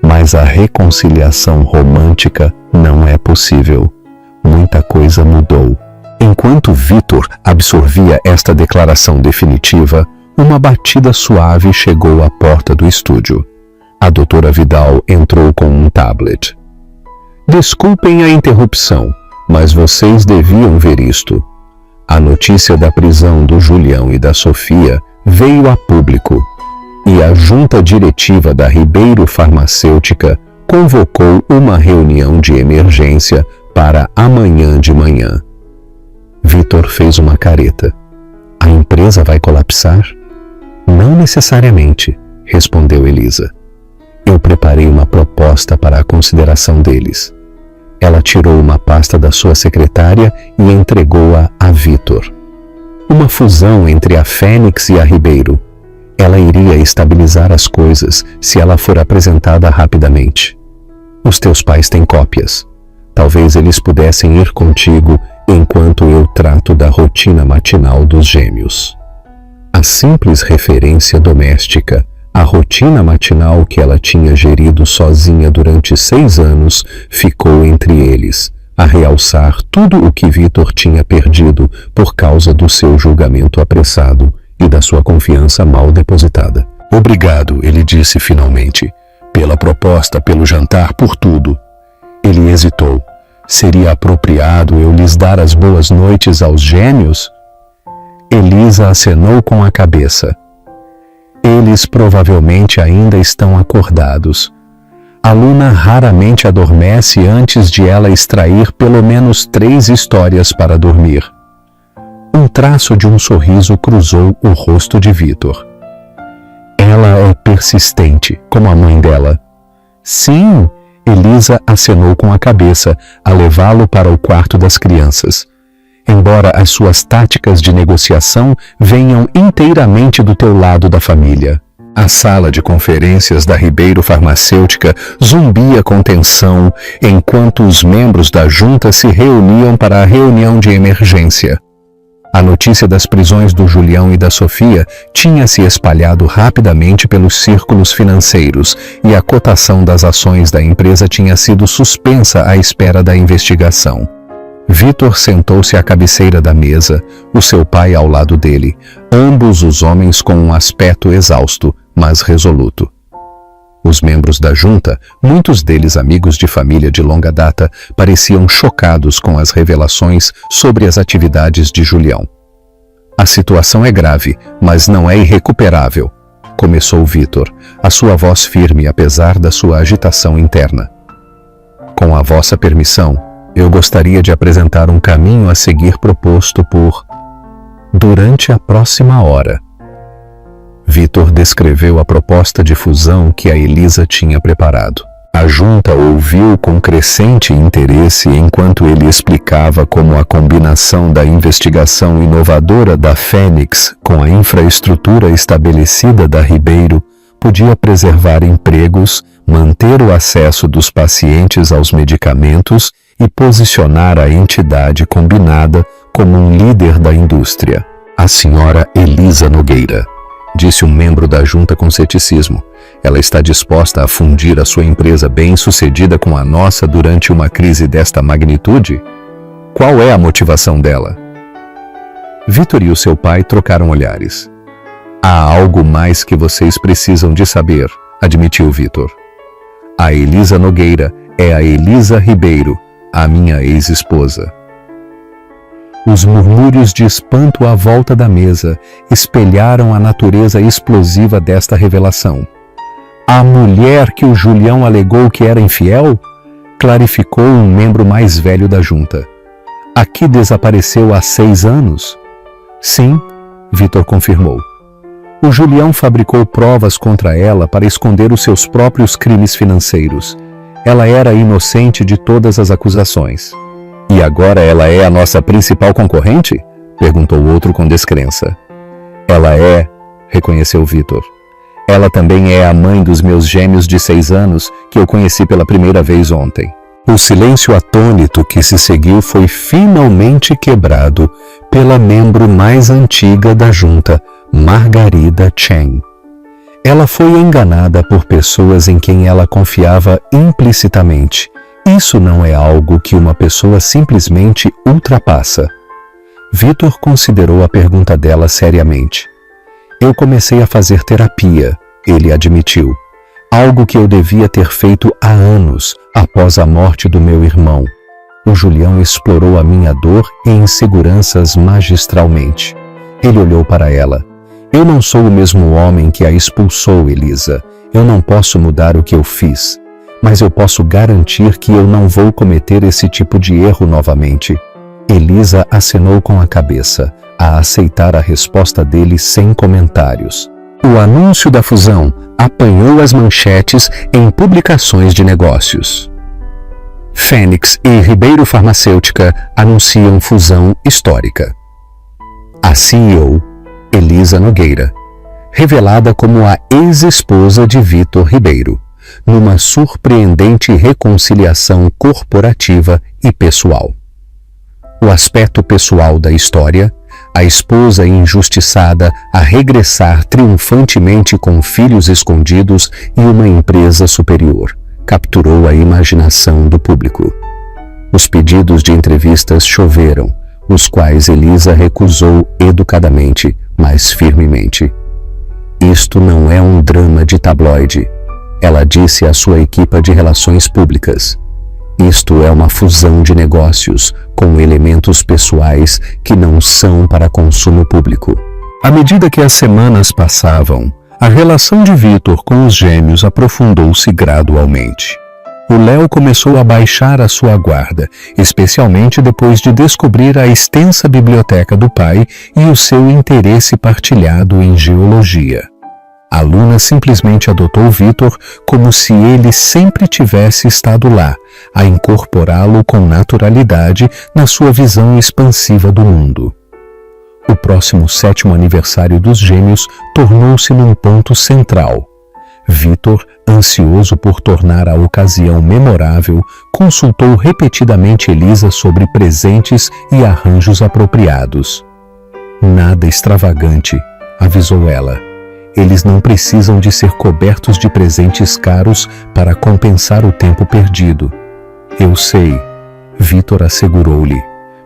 mas a reconciliação romântica não é possível. Muita coisa mudou. Enquanto Vitor absorvia esta declaração definitiva, uma batida suave chegou à porta do estúdio. A doutora Vidal entrou com um tablet. Desculpem a interrupção, mas vocês deviam ver isto. A notícia da prisão do Julião e da Sofia veio a público, e a junta diretiva da Ribeiro Farmacêutica convocou uma reunião de emergência para amanhã de manhã. Vitor fez uma careta. A empresa vai colapsar? Não necessariamente, respondeu Elisa. Eu preparei uma proposta para a consideração deles. Ela tirou uma pasta da sua secretária e entregou-a a Vitor. Uma fusão entre a Fênix e a Ribeiro. Ela iria estabilizar as coisas se ela for apresentada rapidamente. Os teus pais têm cópias. Talvez eles pudessem ir contigo enquanto eu trato da rotina matinal dos gêmeos. A simples referência doméstica, a rotina matinal que ela tinha gerido sozinha durante 6 anos, ficou entre eles, a realçar tudo o que Vitor tinha perdido por causa do seu julgamento apressado e da sua confiança mal depositada. Obrigado, ele disse finalmente, pela proposta, pelo jantar, por tudo. Ele hesitou. Seria apropriado eu lhes dar as boas noites aos gêmeos? Elisa acenou com a cabeça. Eles provavelmente ainda estão acordados. A Luna raramente adormece antes de ela extrair pelo menos 3 histórias para dormir. Um traço de um sorriso cruzou o rosto de Vitor. Ela é persistente, como a mãe dela. Sim, Elisa acenou com a cabeça, a levá-lo para o quarto das crianças. Embora as suas táticas de negociação venham inteiramente do teu lado da família. A sala de conferências da Ribeiro Farmacêutica zumbia com tensão enquanto os membros da junta se reuniam para a reunião de emergência. A notícia das prisões do Julião e da Sofia tinha se espalhado rapidamente pelos círculos financeiros e a cotação das ações da empresa tinha sido suspensa à espera da investigação. Vitor sentou-se à cabeceira da mesa, o seu pai ao lado dele, ambos os homens com um aspecto exausto, mas resoluto. Os membros da junta, muitos deles amigos de família de longa data, pareciam chocados com as revelações sobre as atividades de Julião. A situação é grave, mas não é irrecuperável, começou Vitor, a sua voz firme apesar da sua agitação interna. Com a vossa permissão, eu gostaria de apresentar um caminho a seguir proposto durante a próxima hora. Vitor descreveu a proposta de fusão que a Elisa tinha preparado. A junta ouviu com crescente interesse enquanto ele explicava como a combinação da investigação inovadora da Fênix com a infraestrutura estabelecida da Ribeiro podia preservar empregos, manter o acesso dos pacientes aos medicamentos e posicionar a entidade combinada como um líder da indústria. A senhora Elisa Nogueira, disse um membro da junta com ceticismo. Ela está disposta a fundir a sua empresa bem-sucedida com a nossa durante uma crise desta magnitude? Qual é a motivação dela? Vitor e o seu pai trocaram olhares. Há algo mais que vocês precisam de saber, admitiu Vitor. A Elisa Nogueira é a Elisa Ribeiro, a minha ex-esposa. Os murmúrios de espanto à volta da mesa espelharam a natureza explosiva desta revelação. A mulher que o Julião alegou que era infiel? Clarificou um membro mais velho da junta. A que desapareceu há 6 anos? Sim, Vitor confirmou. O Julião fabricou provas contra ela para esconder os seus próprios crimes financeiros. Ela era inocente de todas as acusações. E agora ela é a nossa principal concorrente? Perguntou o outro com descrença. Ela é, reconheceu Vitor. Ela também é a mãe dos meus gêmeos de 6 anos que eu conheci pela primeira vez ontem. O silêncio atônito que se seguiu foi finalmente quebrado pela membro mais antiga da junta, Margarida Chen. Ela foi enganada por pessoas em quem ela confiava implicitamente. Isso não é algo que uma pessoa simplesmente ultrapassa. Vitor considerou a pergunta dela seriamente. Eu comecei a fazer terapia, ele admitiu. Algo que eu devia ter feito há anos, após a morte do meu irmão. O Julião explorou a minha dor e inseguranças magistralmente. Ele olhou para ela. Eu não sou o mesmo homem que a expulsou, Elisa. Eu não posso mudar o que eu fiz. Mas eu posso garantir que eu não vou cometer esse tipo de erro novamente. Elisa acenou com a cabeça, a aceitar a resposta dele sem comentários. O anúncio da fusão apanhou as manchetes em publicações de negócios. Fênix e Ribeiro Farmacêutica anunciam fusão histórica. A CEO, Elisa Nogueira, revelada como a ex-esposa de Vitor Ribeiro, numa surpreendente reconciliação corporativa e pessoal. O aspecto pessoal da história, a esposa injustiçada a regressar triunfantemente com filhos escondidos e uma empresa superior, capturou a imaginação do público. Os pedidos de entrevistas choveram, os quais Elisa recusou educadamente, mas firmemente. Isto não é um drama de tabloide, ela disse à sua equipe de relações públicas. Isto é uma fusão de negócios com elementos pessoais que não são para consumo público. À medida que as semanas passavam, a relação de Vitor com os gêmeos aprofundou-se gradualmente. O Léo começou a baixar a sua guarda, especialmente depois de descobrir a extensa biblioteca do pai e o seu interesse partilhado em geologia. A Luna simplesmente adotou Vitor como se ele sempre tivesse estado lá, a incorporá-lo com naturalidade na sua visão expansiva do mundo. O próximo 7º aniversário dos gêmeos tornou-se num ponto central. Vitor, ansioso por tornar a ocasião memorável, consultou repetidamente Elisa sobre presentes e arranjos apropriados. Nada extravagante, avisou ela. Eles não precisam de ser cobertos de presentes caros para compensar o tempo perdido. Eu sei, Vitor assegurou-lhe,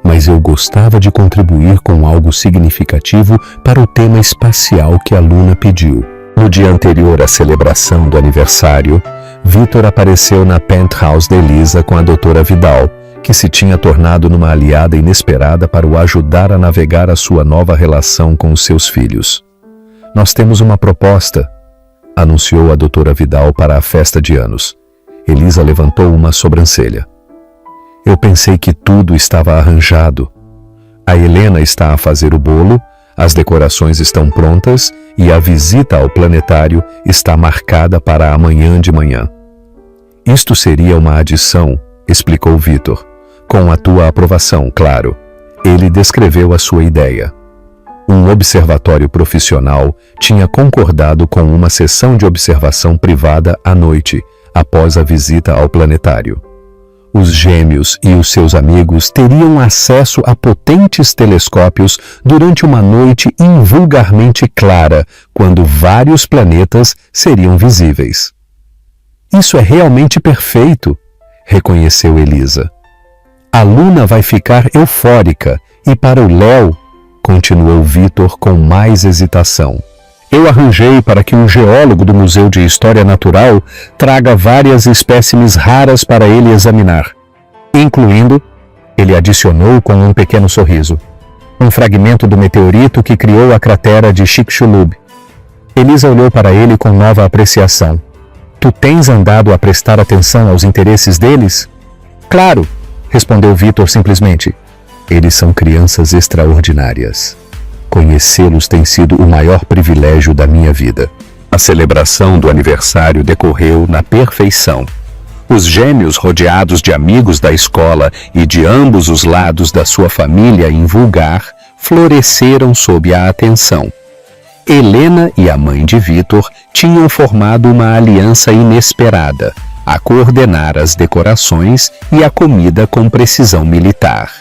mas eu gostava de contribuir com algo significativo para o tema espacial que a Luna pediu. No dia anterior à celebração do aniversário, Vitor apareceu na penthouse de Elisa com a doutora Vidal, que se tinha tornado numa aliada inesperada para o ajudar a navegar a sua nova relação com os seus filhos. Nós temos uma proposta, anunciou a doutora Vidal para a festa de anos. Elisa levantou uma sobrancelha. Eu pensei que tudo estava arranjado. A Helena está a fazer o bolo, as decorações estão prontas e a visita ao planetário está marcada para amanhã de manhã. Isto seria uma adição, explicou Vitor, com a tua aprovação, claro. Ele descreveu a sua ideia. Um observatório profissional tinha concordado com uma sessão de observação privada à noite, após a visita ao planetário. Os gêmeos e os seus amigos teriam acesso a potentes telescópios durante uma noite invulgarmente clara, quando vários planetas seriam visíveis. Isso é realmente perfeito, reconheceu Elisa. A Luna vai ficar eufórica e para o Léo, continuou Vitor com mais hesitação. Eu arranjei para que um geólogo do Museu de História Natural traga várias espécimes raras para ele examinar, incluindo, ele adicionou com um pequeno sorriso, um fragmento do meteorito que criou a cratera de Chicxulub. Elisa olhou para ele com nova apreciação. Tu tens andado a prestar atenção aos interesses deles? Claro, respondeu Vitor simplesmente. Eles são crianças extraordinárias. Conhecê-los tem sido o maior privilégio da minha vida. A celebração do aniversário decorreu na perfeição. Os gêmeos, rodeados de amigos da escola e de ambos os lados da sua família invulgar, floresceram sob a atenção. Helena e a mãe de Vitor tinham formado uma aliança inesperada, a coordenar as decorações e a comida com precisão militar.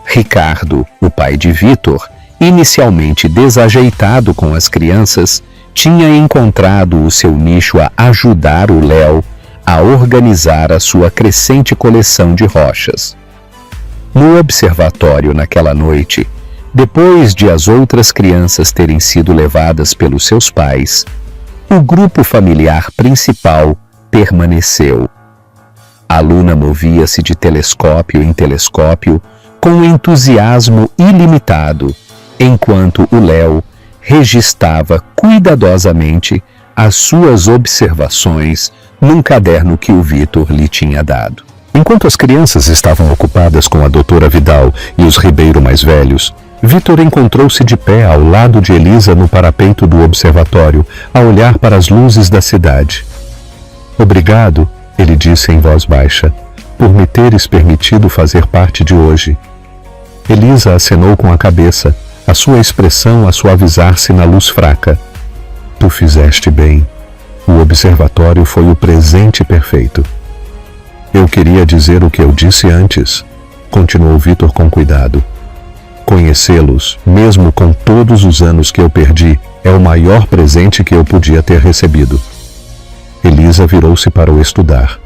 Ricardo, o pai de Vitor, inicialmente desajeitado com as crianças, tinha encontrado o seu nicho a ajudar o Léo a organizar a sua crescente coleção de rochas. No observatório naquela noite, depois de as outras crianças terem sido levadas pelos seus pais, o grupo familiar principal permaneceu. A Luna movia-se de telescópio em telescópio com entusiasmo ilimitado, enquanto o Léo registrava cuidadosamente as suas observações num caderno que o Vitor lhe tinha dado. Enquanto as crianças estavam ocupadas com a doutora Vidal e os Ribeiro mais velhos, Vitor encontrou-se de pé ao lado de Elisa no parapeito do observatório, a olhar para as luzes da cidade. Obrigado, ele disse em voz baixa. por me teres permitido fazer parte de hoje. Elisa acenou com a cabeça, a sua expressão a suavizar-se na luz fraca. Tu fizeste bem. O observatório foi o presente perfeito. Eu queria dizer o que eu disse antes, continuou Vitor com cuidado. Conhecê-los, mesmo com todos os anos que eu perdi, é o maior presente que eu podia ter recebido. Elisa virou-se para o estudar.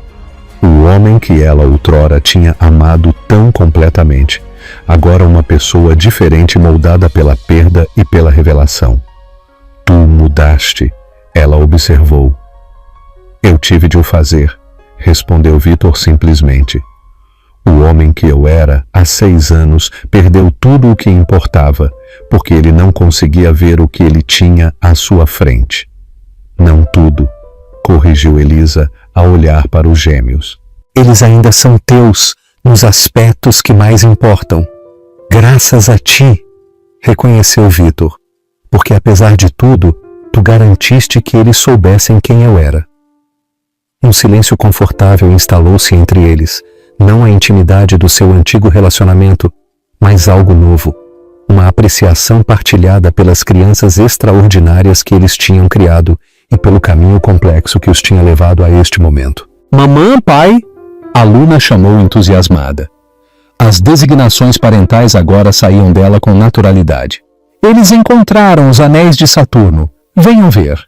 O homem que ela outrora tinha amado tão completamente, agora uma pessoa diferente moldada pela perda e pela revelação. Tu mudaste, ela observou. Eu tive de o fazer, respondeu Vitor simplesmente. O homem que eu era, há 6 anos, perdeu tudo o que importava, porque ele não conseguia ver o que ele tinha à sua frente. Não tudo, corrigiu Elisa a olhar para os gêmeos. Eles ainda são teus, nos aspectos que mais importam. Graças a ti, reconheceu Vitor, porque apesar de tudo, tu garantiste que eles soubessem quem eu era. Um silêncio confortável instalou-se entre eles, não a intimidade do seu antigo relacionamento, mas algo novo, uma apreciação partilhada pelas crianças extraordinárias que eles tinham criado e pelo caminho complexo que os tinha levado a este momento. Mamã, pai, a Luna chamou entusiasmada. As designações parentais agora saíam dela com naturalidade. Eles encontraram os anéis de Saturno. Venham ver.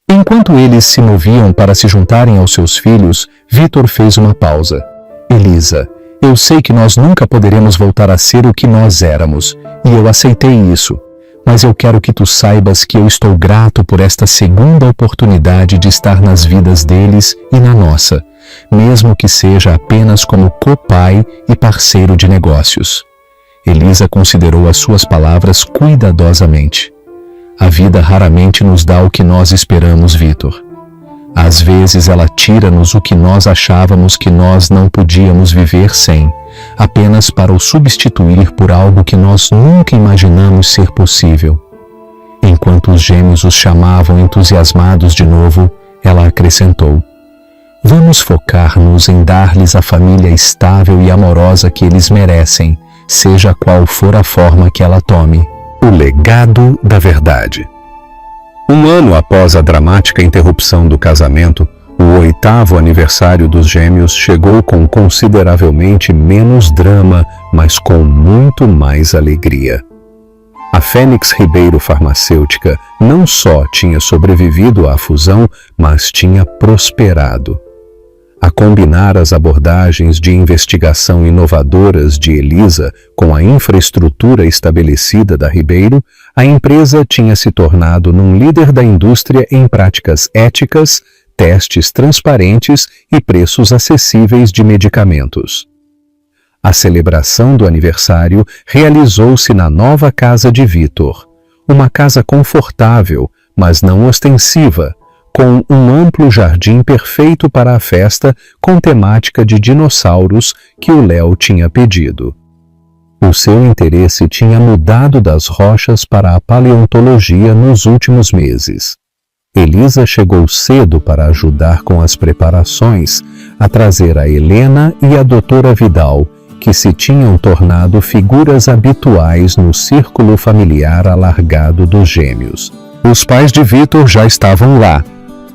Enquanto eles se moviam para se juntarem aos seus filhos, Vitor fez uma pausa. Elisa, eu sei que nós nunca poderemos voltar a ser o que nós éramos, e eu aceitei isso. Mas eu quero que tu saibas que eu estou grato por esta segunda oportunidade de estar nas vidas deles e na nossa, mesmo que seja apenas como copai e parceiro de negócios. Elisa considerou as suas palavras cuidadosamente. A vida raramente nos dá o que nós esperamos, Vitor. Às vezes ela tira-nos o que nós achávamos que nós não podíamos viver sem, apenas para o substituir por algo que nós nunca imaginamos ser possível. Enquanto os gêmeos os chamavam entusiasmados de novo, ela acrescentou: vamos focar-nos em dar-lhes a família estável e amorosa que eles merecem, seja qual for a forma que ela tome. O legado da verdade. 1 ano após a dramática interrupção do casamento, o 8º aniversário dos gêmeos chegou com consideravelmente menos drama, mas com muito mais alegria. A Fênix Ribeiro Farmacêutica não só tinha sobrevivido à fusão, mas tinha prosperado. A combinar as abordagens de investigação inovadoras de Elisa com a infraestrutura estabelecida da Ribeiro, a empresa tinha se tornado num líder da indústria em práticas éticas, testes transparentes e preços acessíveis de medicamentos. A celebração do aniversário realizou-se na nova casa de Vitor, uma casa confortável, mas não ostensiva, com um amplo jardim perfeito para a festa com temática de dinossauros que o Léo tinha pedido. O seu interesse tinha mudado das rochas para a paleontologia nos últimos meses. Elisa chegou cedo para ajudar com as preparações, a trazer a Helena e a doutora Vidal, que se tinham tornado figuras habituais no círculo familiar alargado dos gêmeos. Os pais de Vitor já estavam lá,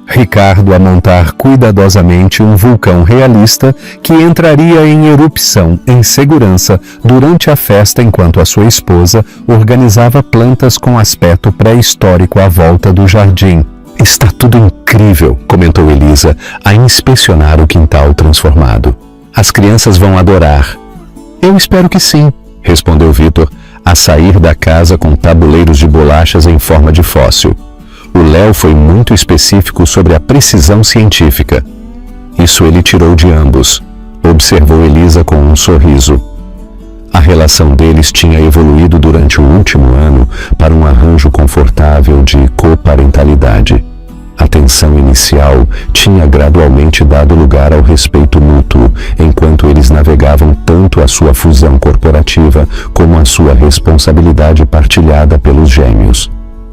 Ricardo a montar cuidadosamente um vulcão realista que entraria em erupção em segurança durante a festa enquanto a sua esposa organizava plantas com aspecto pré-histórico à volta do jardim. Está tudo incrível, comentou Elisa, a inspecionar o quintal transformado. As crianças vão adorar. Eu espero que sim, respondeu Vitor, a sair da casa com tabuleiros de bolachas em forma de fóssil. O Léo foi muito específico sobre a precisão científica. Isso ele tirou de ambos, observou Elisa com um sorriso. A relação deles tinha evoluído durante o último ano para um arranjo confortável de coparentalidade. A tensão inicial tinha gradualmente dado lugar ao respeito mútuo, enquanto eles navegavam tanto a sua fusão corporativa como a sua responsabilidade partilhada pelos gêmeos.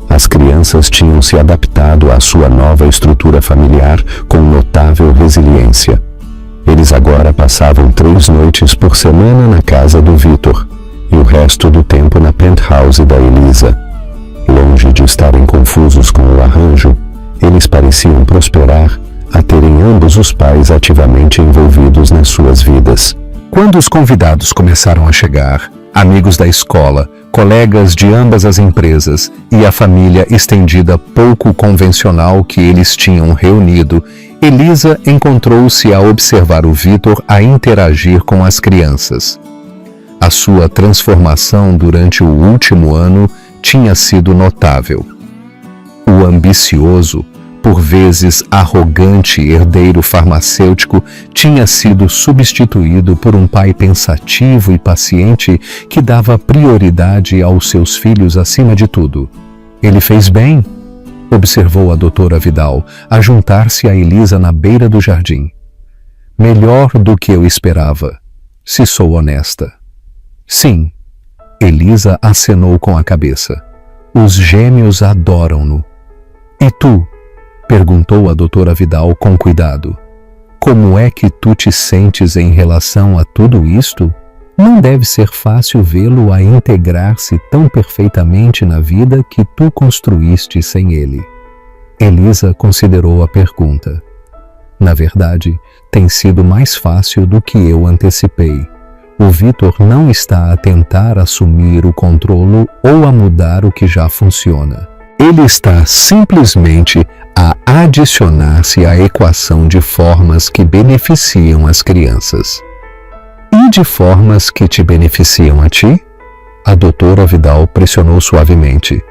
As crianças tinham se adaptado à sua nova estrutura familiar com notável resiliência. Eles agora passavam 3 noites por semana na casa do Vitor e o resto do tempo na penthouse da Elisa. Longe de estarem confusos com o arranjo, eles pareciam prosperar a terem ambos os pais ativamente envolvidos nas suas vidas. Quando os convidados começaram a chegar, amigos da escola, colegas de ambas as empresas e a família estendida pouco convencional que eles tinham reunido, Elisa encontrou-se a observar o Vitor a interagir com as crianças. A sua transformação durante o último ano tinha sido notável. O ambicioso, por vezes arrogante herdeiro farmacêutico tinha sido substituído por um pai pensativo e paciente que dava prioridade aos seus filhos acima de tudo. Ele fez bem, observou a doutora Vidal, a juntar-se a Elisa na beira do jardim. Melhor do que eu esperava, se sou honesta. Sim, Elisa acenou com a cabeça. Os gêmeos adoram-no. E tu? Perguntou a doutora Vidal com cuidado. Como é que tu te sentes em relação a tudo isto? Não deve ser fácil vê-lo a integrar-se tão perfeitamente na vida que tu construíste sem ele. Elisa considerou a pergunta. Na verdade, tem sido mais fácil do que eu antecipei. O Vitor não está a tentar assumir o controle ou a mudar o que já funciona. Ele está simplesmente a adicionar-se à equação de formas que beneficiam as crianças. E de formas que te beneficiam a ti? A doutora Vidal pressionou suavemente.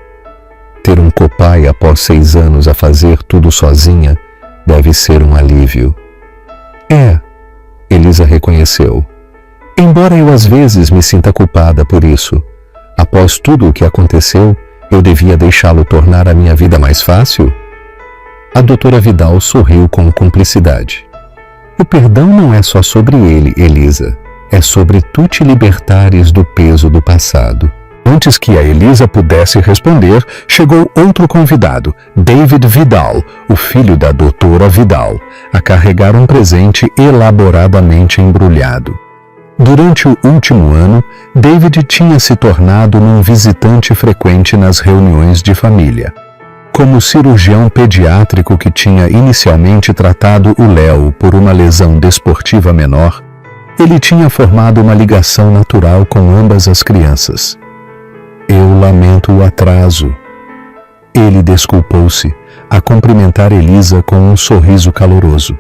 Ter um copai após 6 anos a fazer tudo sozinha deve ser um alívio. Elisa reconheceu. Embora eu às vezes me sinta culpada por isso, após tudo o que aconteceu, eu devia deixá-lo tornar a minha vida mais fácil? A doutora Vidal sorriu com cumplicidade. O perdão não é só sobre ele, Elisa. É sobre tu te libertares do peso do passado. Antes que a Elisa pudesse responder, chegou outro convidado, David Vidal, o filho da doutora Vidal, a carregar um presente elaboradamente embrulhado. Durante o último ano, David tinha se tornado um visitante frequente nas reuniões de família. Como cirurgião pediátrico que tinha inicialmente tratado o Léo por uma lesão desportiva menor, ele tinha formado uma ligação natural com ambas as crianças. Eu lamento o atraso. Ele desculpou-se, a cumprimentar Elisa com um sorriso caloroso.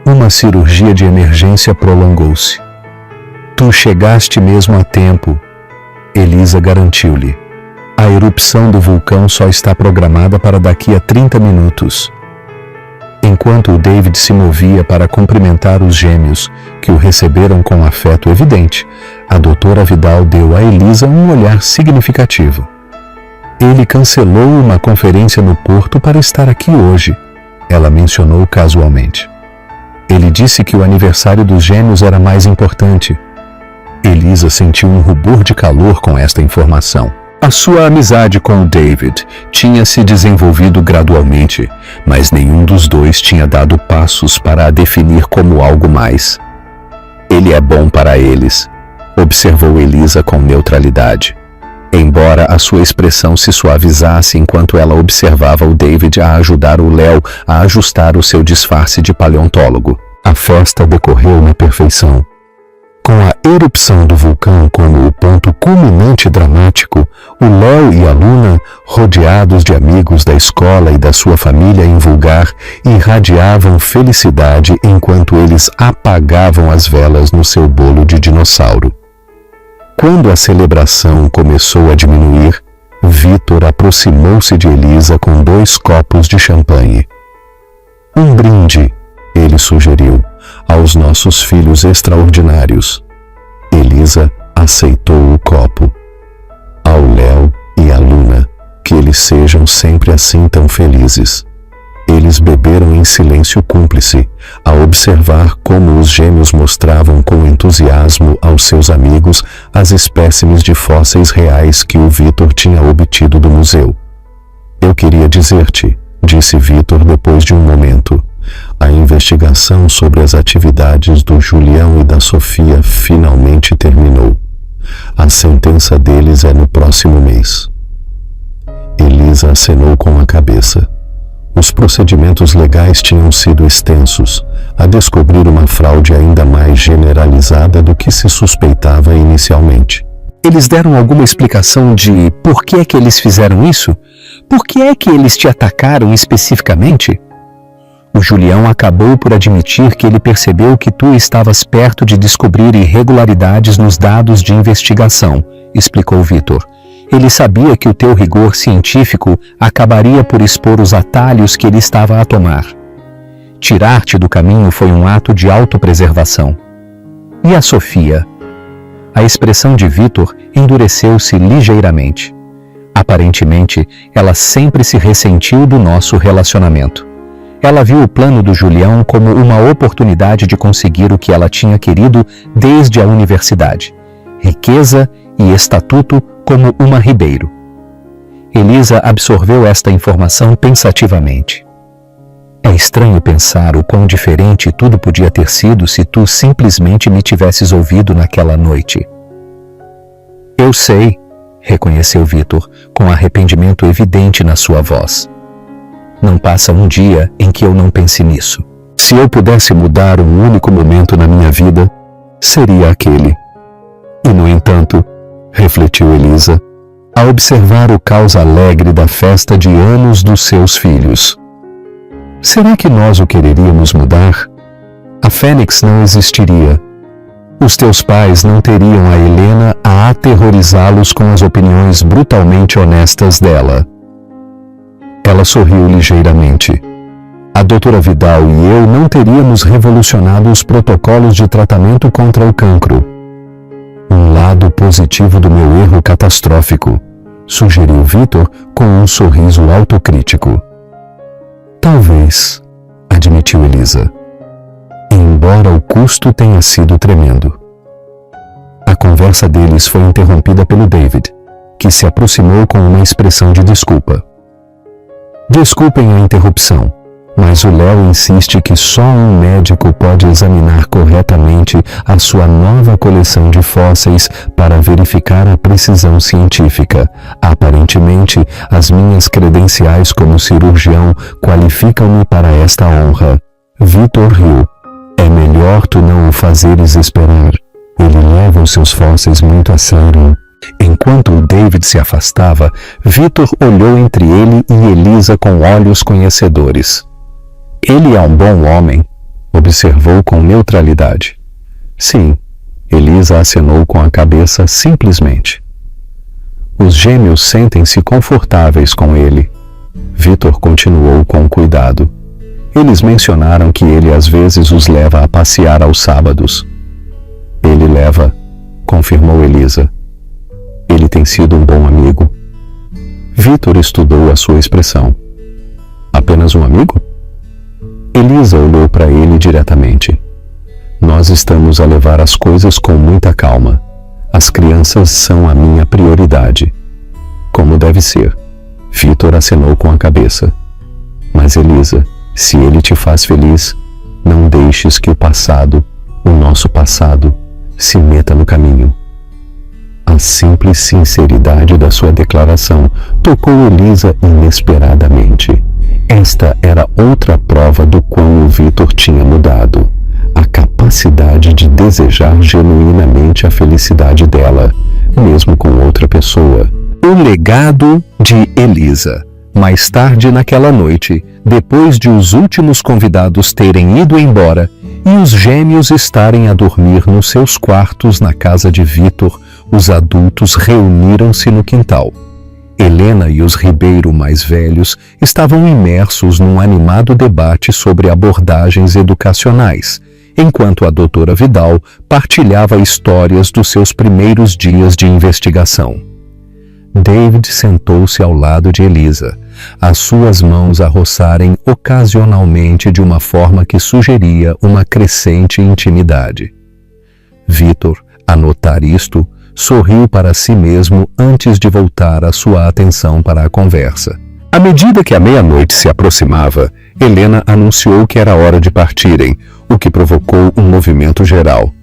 Uma cirurgia de emergência prolongou-se. Tu chegaste mesmo a tempo, Elisa garantiu-lhe. A erupção do vulcão só está programada para daqui a 30 minutos. Enquanto o David se movia para cumprimentar os gêmeos, que o receberam com afeto evidente, a doutora Vidal deu a Elisa um olhar significativo. Ele cancelou uma conferência no Porto para estar aqui hoje, ela mencionou casualmente. Ele disse que o aniversário dos gêmeos era mais importante. Elisa sentiu um rubor de calor com esta informação. A sua amizade com o David tinha se desenvolvido gradualmente, mas nenhum dos dois tinha dado passos para a definir como algo mais. Ele é bom para eles, observou Elisa com neutralidade, embora a sua expressão se suavizasse enquanto ela observava o David a ajudar o Léo a ajustar o seu disfarce de paleontólogo. A festa decorreu na perfeição. Com a erupção do vulcão como o ponto culminante dramático, o Léo e a Luna, rodeados de amigos da escola e da sua família em Vulgar, irradiavam felicidade enquanto eles apagavam as velas no seu bolo de dinossauro. Quando a celebração começou a diminuir, Vitor aproximou-se de Elisa com 2 copos de champanhe. Um brinde, ele sugeriu, aos nossos filhos extraordinários. Elisa aceitou o copo. Ao Léo e à Luna, que eles sejam sempre assim tão felizes. Eles beberam em silêncio cúmplice, a observar como os gêmeos mostravam com entusiasmo aos seus amigos as espécimes de fósseis reais que o Vitor tinha obtido do museu. Eu queria dizer-te, disse Vitor depois de um momento, A investigação sobre as atividades do Julião e da Sofia finalmente terminou. A sentença deles é no próximo mês. Elisa acenou com a cabeça. Os procedimentos legais tinham sido extensos, a descobrir uma fraude ainda mais generalizada do que se suspeitava inicialmente. Eles deram alguma explicação de por que é que eles fizeram isso? Por que é que eles te atacaram especificamente? O Julião acabou por admitir que ele percebeu que tu estavas perto de descobrir irregularidades nos dados de investigação, explicou Vitor. Ele sabia que o teu rigor científico acabaria por expor os atalhos que ele estava a tomar. Tirar-te do caminho foi um ato de autopreservação. E a Sofia? A expressão de Vitor endureceu-se ligeiramente. Aparentemente, ela sempre se ressentiu do nosso relacionamento. Ela viu o plano do Julião como uma oportunidade de conseguir o que ela tinha querido desde a universidade: riqueza e estatuto como uma Ribeiro. Elisa absorveu esta informação pensativamente. É estranho pensar o quão diferente tudo podia ter sido se tu simplesmente me tivesses ouvido naquela noite. Eu sei, reconheceu Vitor, com arrependimento evidente na sua voz. Não passa um dia em que eu não pense nisso. Se eu pudesse mudar um único momento na minha vida, seria aquele. E, no entanto, refletiu Elisa, a observar o caos alegre da festa de anos dos seus filhos. Será que nós o quereríamos mudar? A Fênix não existiria. Os teus pais não teriam a Helena a aterrorizá-los com as opiniões brutalmente honestas dela. Ela sorriu ligeiramente. A doutora Vidal e eu não teríamos revolucionado os protocolos de tratamento contra o cancro. Um lado positivo do meu erro catastrófico, sugeriu Vitor com um sorriso autocrítico. Talvez, admitiu Elisa, embora o custo tenha sido tremendo. A conversa deles foi interrompida pelo David, que se aproximou com uma expressão de desculpa. Desculpem a interrupção, mas o Léo insiste que só um médico pode examinar corretamente a sua nova coleção de fósseis para verificar a precisão científica. Aparentemente, as minhas credenciais como cirurgião qualificam-me para esta honra. Vitor riu. É melhor tu não o fazeres esperar. Ele leva os seus fósseis muito a sério. Enquanto o David se afastava, Vitor olhou entre ele e Elisa com olhos conhecedores. Ele é um bom homem, observou com neutralidade. Sim, Elisa acenou com a cabeça simplesmente. Os gêmeos sentem-se confortáveis com ele. Vitor continuou com cuidado. Eles mencionaram que ele às vezes os leva a passear aos sábados. Ele leva, confirmou Elisa. Ele tem sido um bom amigo. Vitor estudou a sua expressão. Apenas um amigo? Elisa olhou para ele diretamente. Nós estamos a levar as coisas com muita calma. As crianças são a minha prioridade. Como deve ser. Vitor acenou com a cabeça. Mas Elisa, se ele te faz feliz, não deixes que o nosso passado, se meta no caminho. A simples sinceridade da sua declaração tocou Elisa inesperadamente. Esta era outra prova do quão o Vitor tinha mudado. A capacidade de desejar genuinamente a felicidade dela, mesmo com outra pessoa. O legado de Elisa. Mais tarde naquela noite, depois de os últimos convidados terem ido embora e os gêmeos estarem a dormir nos seus quartos na casa de Vitor, os adultos reuniram-se no quintal. Helena e os Ribeiro mais velhos estavam imersos num animado debate sobre abordagens educacionais, enquanto a doutora Vidal partilhava histórias dos seus primeiros dias de investigação. David sentou-se ao lado de Elisa, as suas mãos a roçarem ocasionalmente de uma forma que sugeria uma crescente intimidade. Vitor, a notar isto, sorriu para si mesmo antes de voltar a sua atenção para a conversa. À medida que a meia-noite se aproximava, Helena anunciou que era hora de partirem, o que provocou um movimento geral.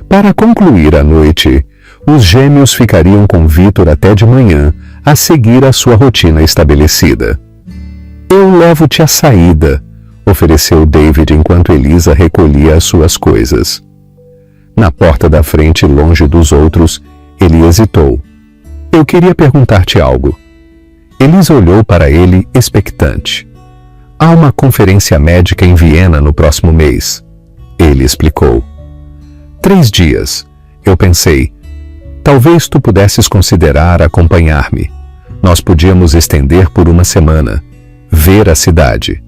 Para concluir a noite, os gêmeos ficariam com Victor até de manhã, a seguir a sua rotina estabelecida. Eu levo-te à saída, ofereceu David enquanto Elisa recolhia as suas coisas. Na porta da frente, longe dos outros, ele hesitou. Eu queria perguntar-te algo. Elisa olhou para ele expectante. Há uma conferência médica em Viena no próximo mês. Ele explicou. 3 dias. Eu pensei, talvez tu pudesses considerar acompanhar-me. Nós podíamos estender por uma semana. Ver a cidade.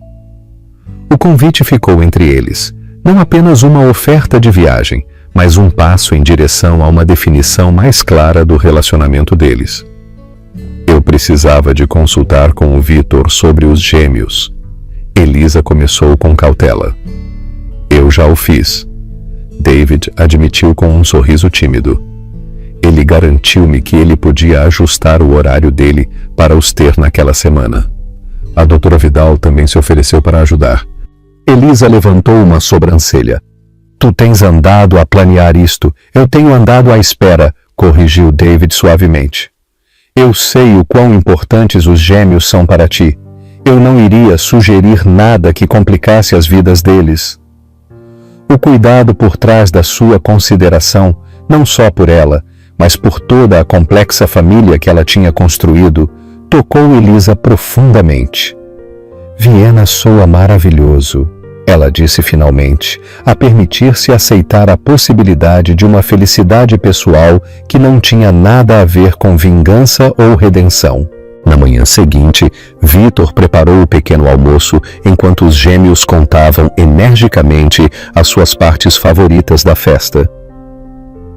O convite ficou entre eles, não apenas uma oferta de viagem, mas um passo em direção a uma definição mais clara do relacionamento deles. Eu precisava de consultar com o Victor sobre os gêmeos. Elisa começou com cautela. Eu já o fiz. David admitiu com um sorriso tímido. Ele garantiu-me que ele podia ajustar o horário dele para os ter naquela semana. A doutora Vidal também se ofereceu para ajudar. Elisa levantou uma sobrancelha. Tu tens andado a planear isto. Eu tenho andado à espera, corrigiu David suavemente. Eu sei o quão importantes os gêmeos são para ti. Eu não iria sugerir nada que complicasse as vidas deles. O cuidado por trás da sua consideração, não só por ela, mas por toda a complexa família que ela tinha construído, tocou Elisa profundamente. Viena soa maravilhoso, ela disse finalmente, a permitir-se aceitar a possibilidade de uma felicidade pessoal que não tinha nada a ver com vingança ou redenção. Na manhã seguinte, Victor preparou o pequeno almoço enquanto os gêmeos contavam energicamente as suas partes favoritas da festa.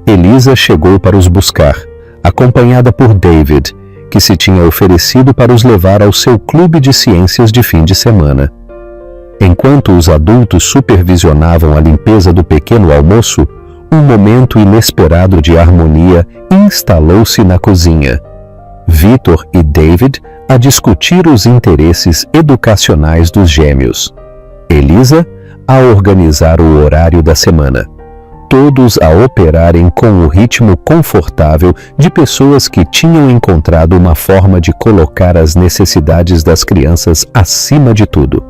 Elisa chegou para os buscar, acompanhada por David, que se tinha oferecido para os levar ao seu clube de ciências de fim de semana. Enquanto os adultos supervisionavam a limpeza do pequeno almoço, um momento inesperado de harmonia instalou-se na cozinha. Victor e David a discutir os interesses educacionais dos gêmeos. Elisa a organizar o horário da semana. Todos a operarem com o ritmo confortável de pessoas que tinham encontrado uma forma de colocar as necessidades das crianças acima de tudo.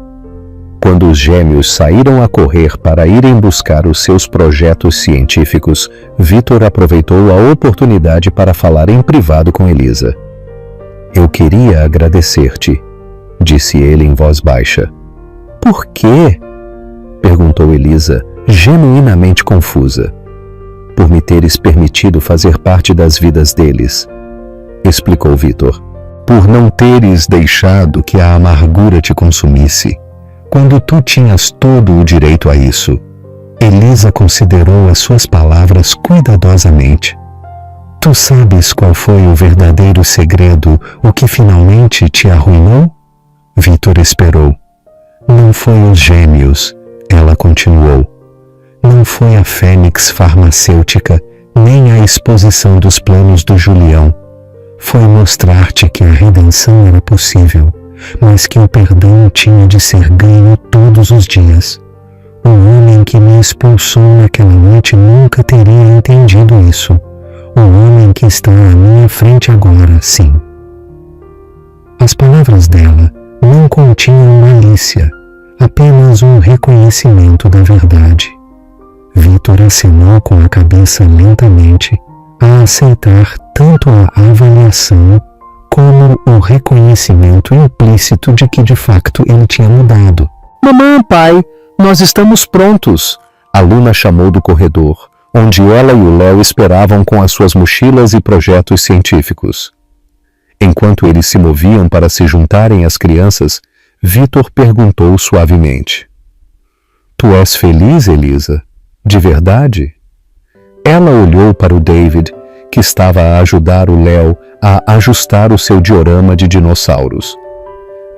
Quando os gêmeos saíram a correr para irem buscar os seus projetos científicos, Victor aproveitou a oportunidade para falar em privado com Elisa. Eu queria agradecer-te, disse ele em voz baixa. Por quê? Perguntou Elisa, genuinamente confusa. Por me teres permitido fazer parte das vidas deles, explicou Victor. Por não teres deixado que a amargura te consumisse, quando tu tinhas todo o direito a isso. Elisa considerou as suas palavras cuidadosamente. Tu sabes qual foi o verdadeiro segredo, o que finalmente te arruinou? Victor esperou. Não foi os gêmeos, ela continuou. Não foi a fênix farmacêutica, nem a exposição dos planos do Julião. Foi mostrar-te que a redenção era possível, mas que o perdão tinha de ser ganho todos os dias. O homem que me expulsou naquela noite nunca teria entendido isso. O homem que está à minha frente agora, sim. As palavras dela não continham malícia, apenas um reconhecimento da verdade. Victor acenou com a cabeça lentamente a aceitar tanto a avaliação como o reconhecimento implícito de que de facto ele tinha mudado. Mamãe, pai, nós estamos prontos, a Luna chamou do corredor, onde ela e o Léo esperavam com as suas mochilas e projetos científicos. Enquanto eles se moviam para se juntarem às crianças, Victor perguntou suavemente. Tu és feliz, Elisa? De verdade? Ela olhou para o David, que estava a ajudar o Léo a ajustar o seu diorama de dinossauros.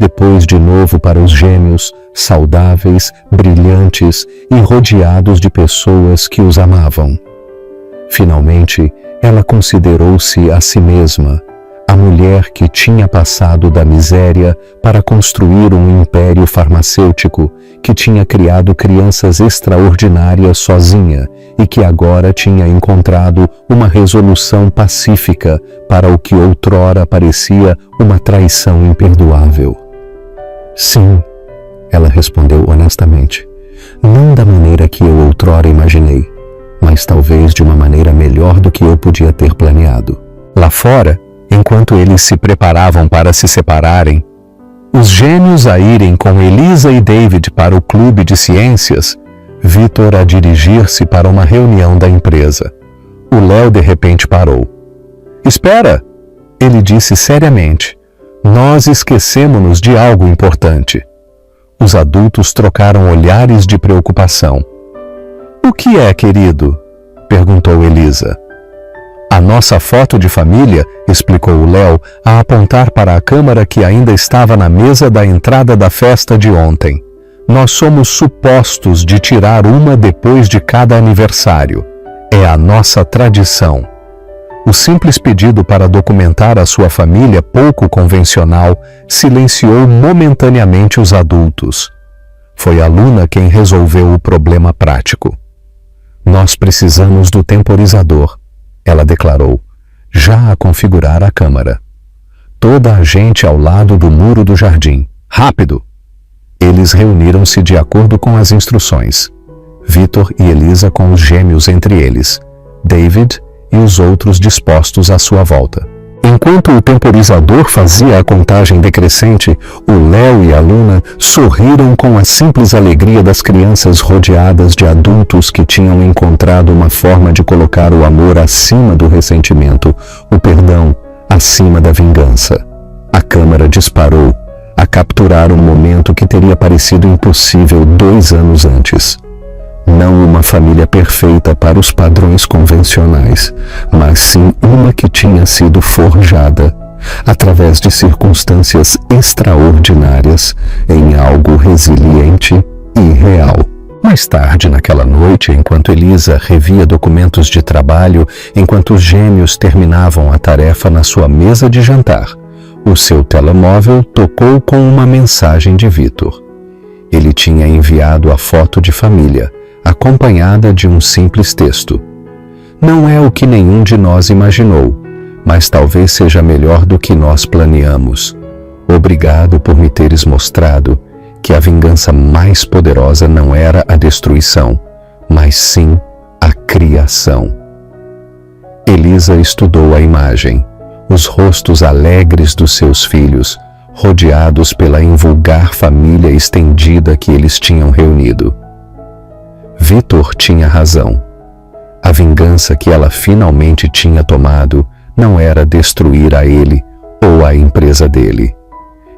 Depois de novo para os gêmeos, saudáveis, brilhantes e rodeados de pessoas que os amavam. Finalmente, ela considerou-se a si mesma, A mulher que tinha passado da miséria para construir um império farmacêutico, que tinha criado crianças extraordinárias sozinha e que agora tinha encontrado uma resolução pacífica para o que outrora parecia uma traição imperdoável. Sim, ela respondeu honestamente. Não da maneira que eu outrora imaginei, mas talvez de uma maneira melhor do que eu podia ter planeado. Lá fora, enquanto eles se preparavam para se separarem, os gêmeos a irem com Elisa e David para o clube de ciências, Vitor a dirigir-se para uma reunião da empresa. O Léo de repente parou. Espera! Ele disse seriamente. Nós esquecemos-nos de algo importante. Os adultos trocaram olhares de preocupação. O que é, querido? Perguntou Elisa. A nossa foto de família, explicou o Léo, a apontar para a câmara que ainda estava na mesa da entrada da festa de ontem. Nós somos supostos de tirar uma depois de cada aniversário. É a nossa tradição. O simples pedido para documentar a sua família pouco convencional silenciou momentaneamente os adultos. Foi a Luna quem resolveu o problema prático. Nós precisamos do temporizador, ela declarou, já a configurar a câmara. Toda a gente ao lado do muro do jardim. Rápido! Eles reuniram-se de acordo com as instruções. Vitor e Elisa com os gêmeos entre eles, David e os outros dispostos à sua volta. Enquanto o temporizador fazia a contagem decrescente, o Léo e a Luna sorriram com a simples alegria das crianças rodeadas de adultos que tinham encontrado uma forma de colocar o amor acima do ressentimento, o perdão acima da vingança. A câmara disparou, a capturar um momento que teria parecido impossível 2 anos antes. Não uma família perfeita para os padrões convencionais, mas sim uma que tinha sido forjada, através de circunstâncias extraordinárias, em algo resiliente e real. Mais tarde naquela noite, enquanto Elisa revia documentos de trabalho, enquanto os gêmeos terminavam a tarefa na sua mesa de jantar, o seu telemóvel tocou com uma mensagem de Vitor. Ele tinha enviado a foto de família, acompanhada de um simples texto. Não é o que nenhum de nós imaginou, mas talvez seja melhor do que nós planeamos. Obrigado por me teres mostrado que a vingança mais poderosa não era a destruição, mas sim a criação. Elisa estudou a imagem, os rostos alegres dos seus filhos, rodeados pela invulgar família estendida que eles tinham reunido. Vitor tinha razão. A vingança que ela finalmente tinha tomado não era destruir a ele ou a empresa dele.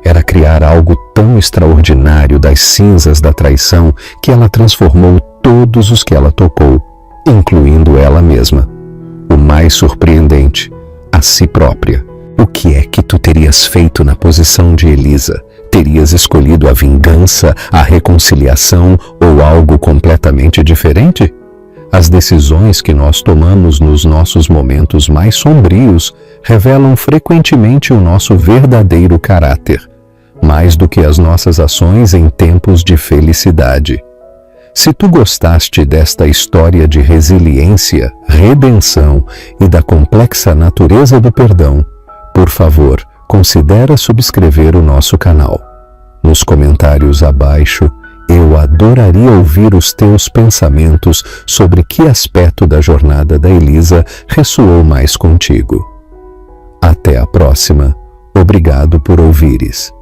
Era criar algo tão extraordinário das cinzas da traição que ela transformou todos os que ela tocou, incluindo ela mesma. O mais surpreendente, a si própria. O que é que tu terias feito na posição de Elisa? Terias escolhido a vingança, a reconciliação ou algo completamente diferente? As decisões que nós tomamos nos nossos momentos mais sombrios revelam frequentemente o nosso verdadeiro caráter, mais do que as nossas ações em tempos de felicidade. Se tu gostaste desta história de resiliência, redenção e da complexa natureza do perdão, por favor, considera subscrever o nosso canal. Nos comentários abaixo, eu adoraria ouvir os teus pensamentos sobre que aspecto da jornada da Elisa ressoou mais contigo. Até a próxima. Obrigado por ouvires.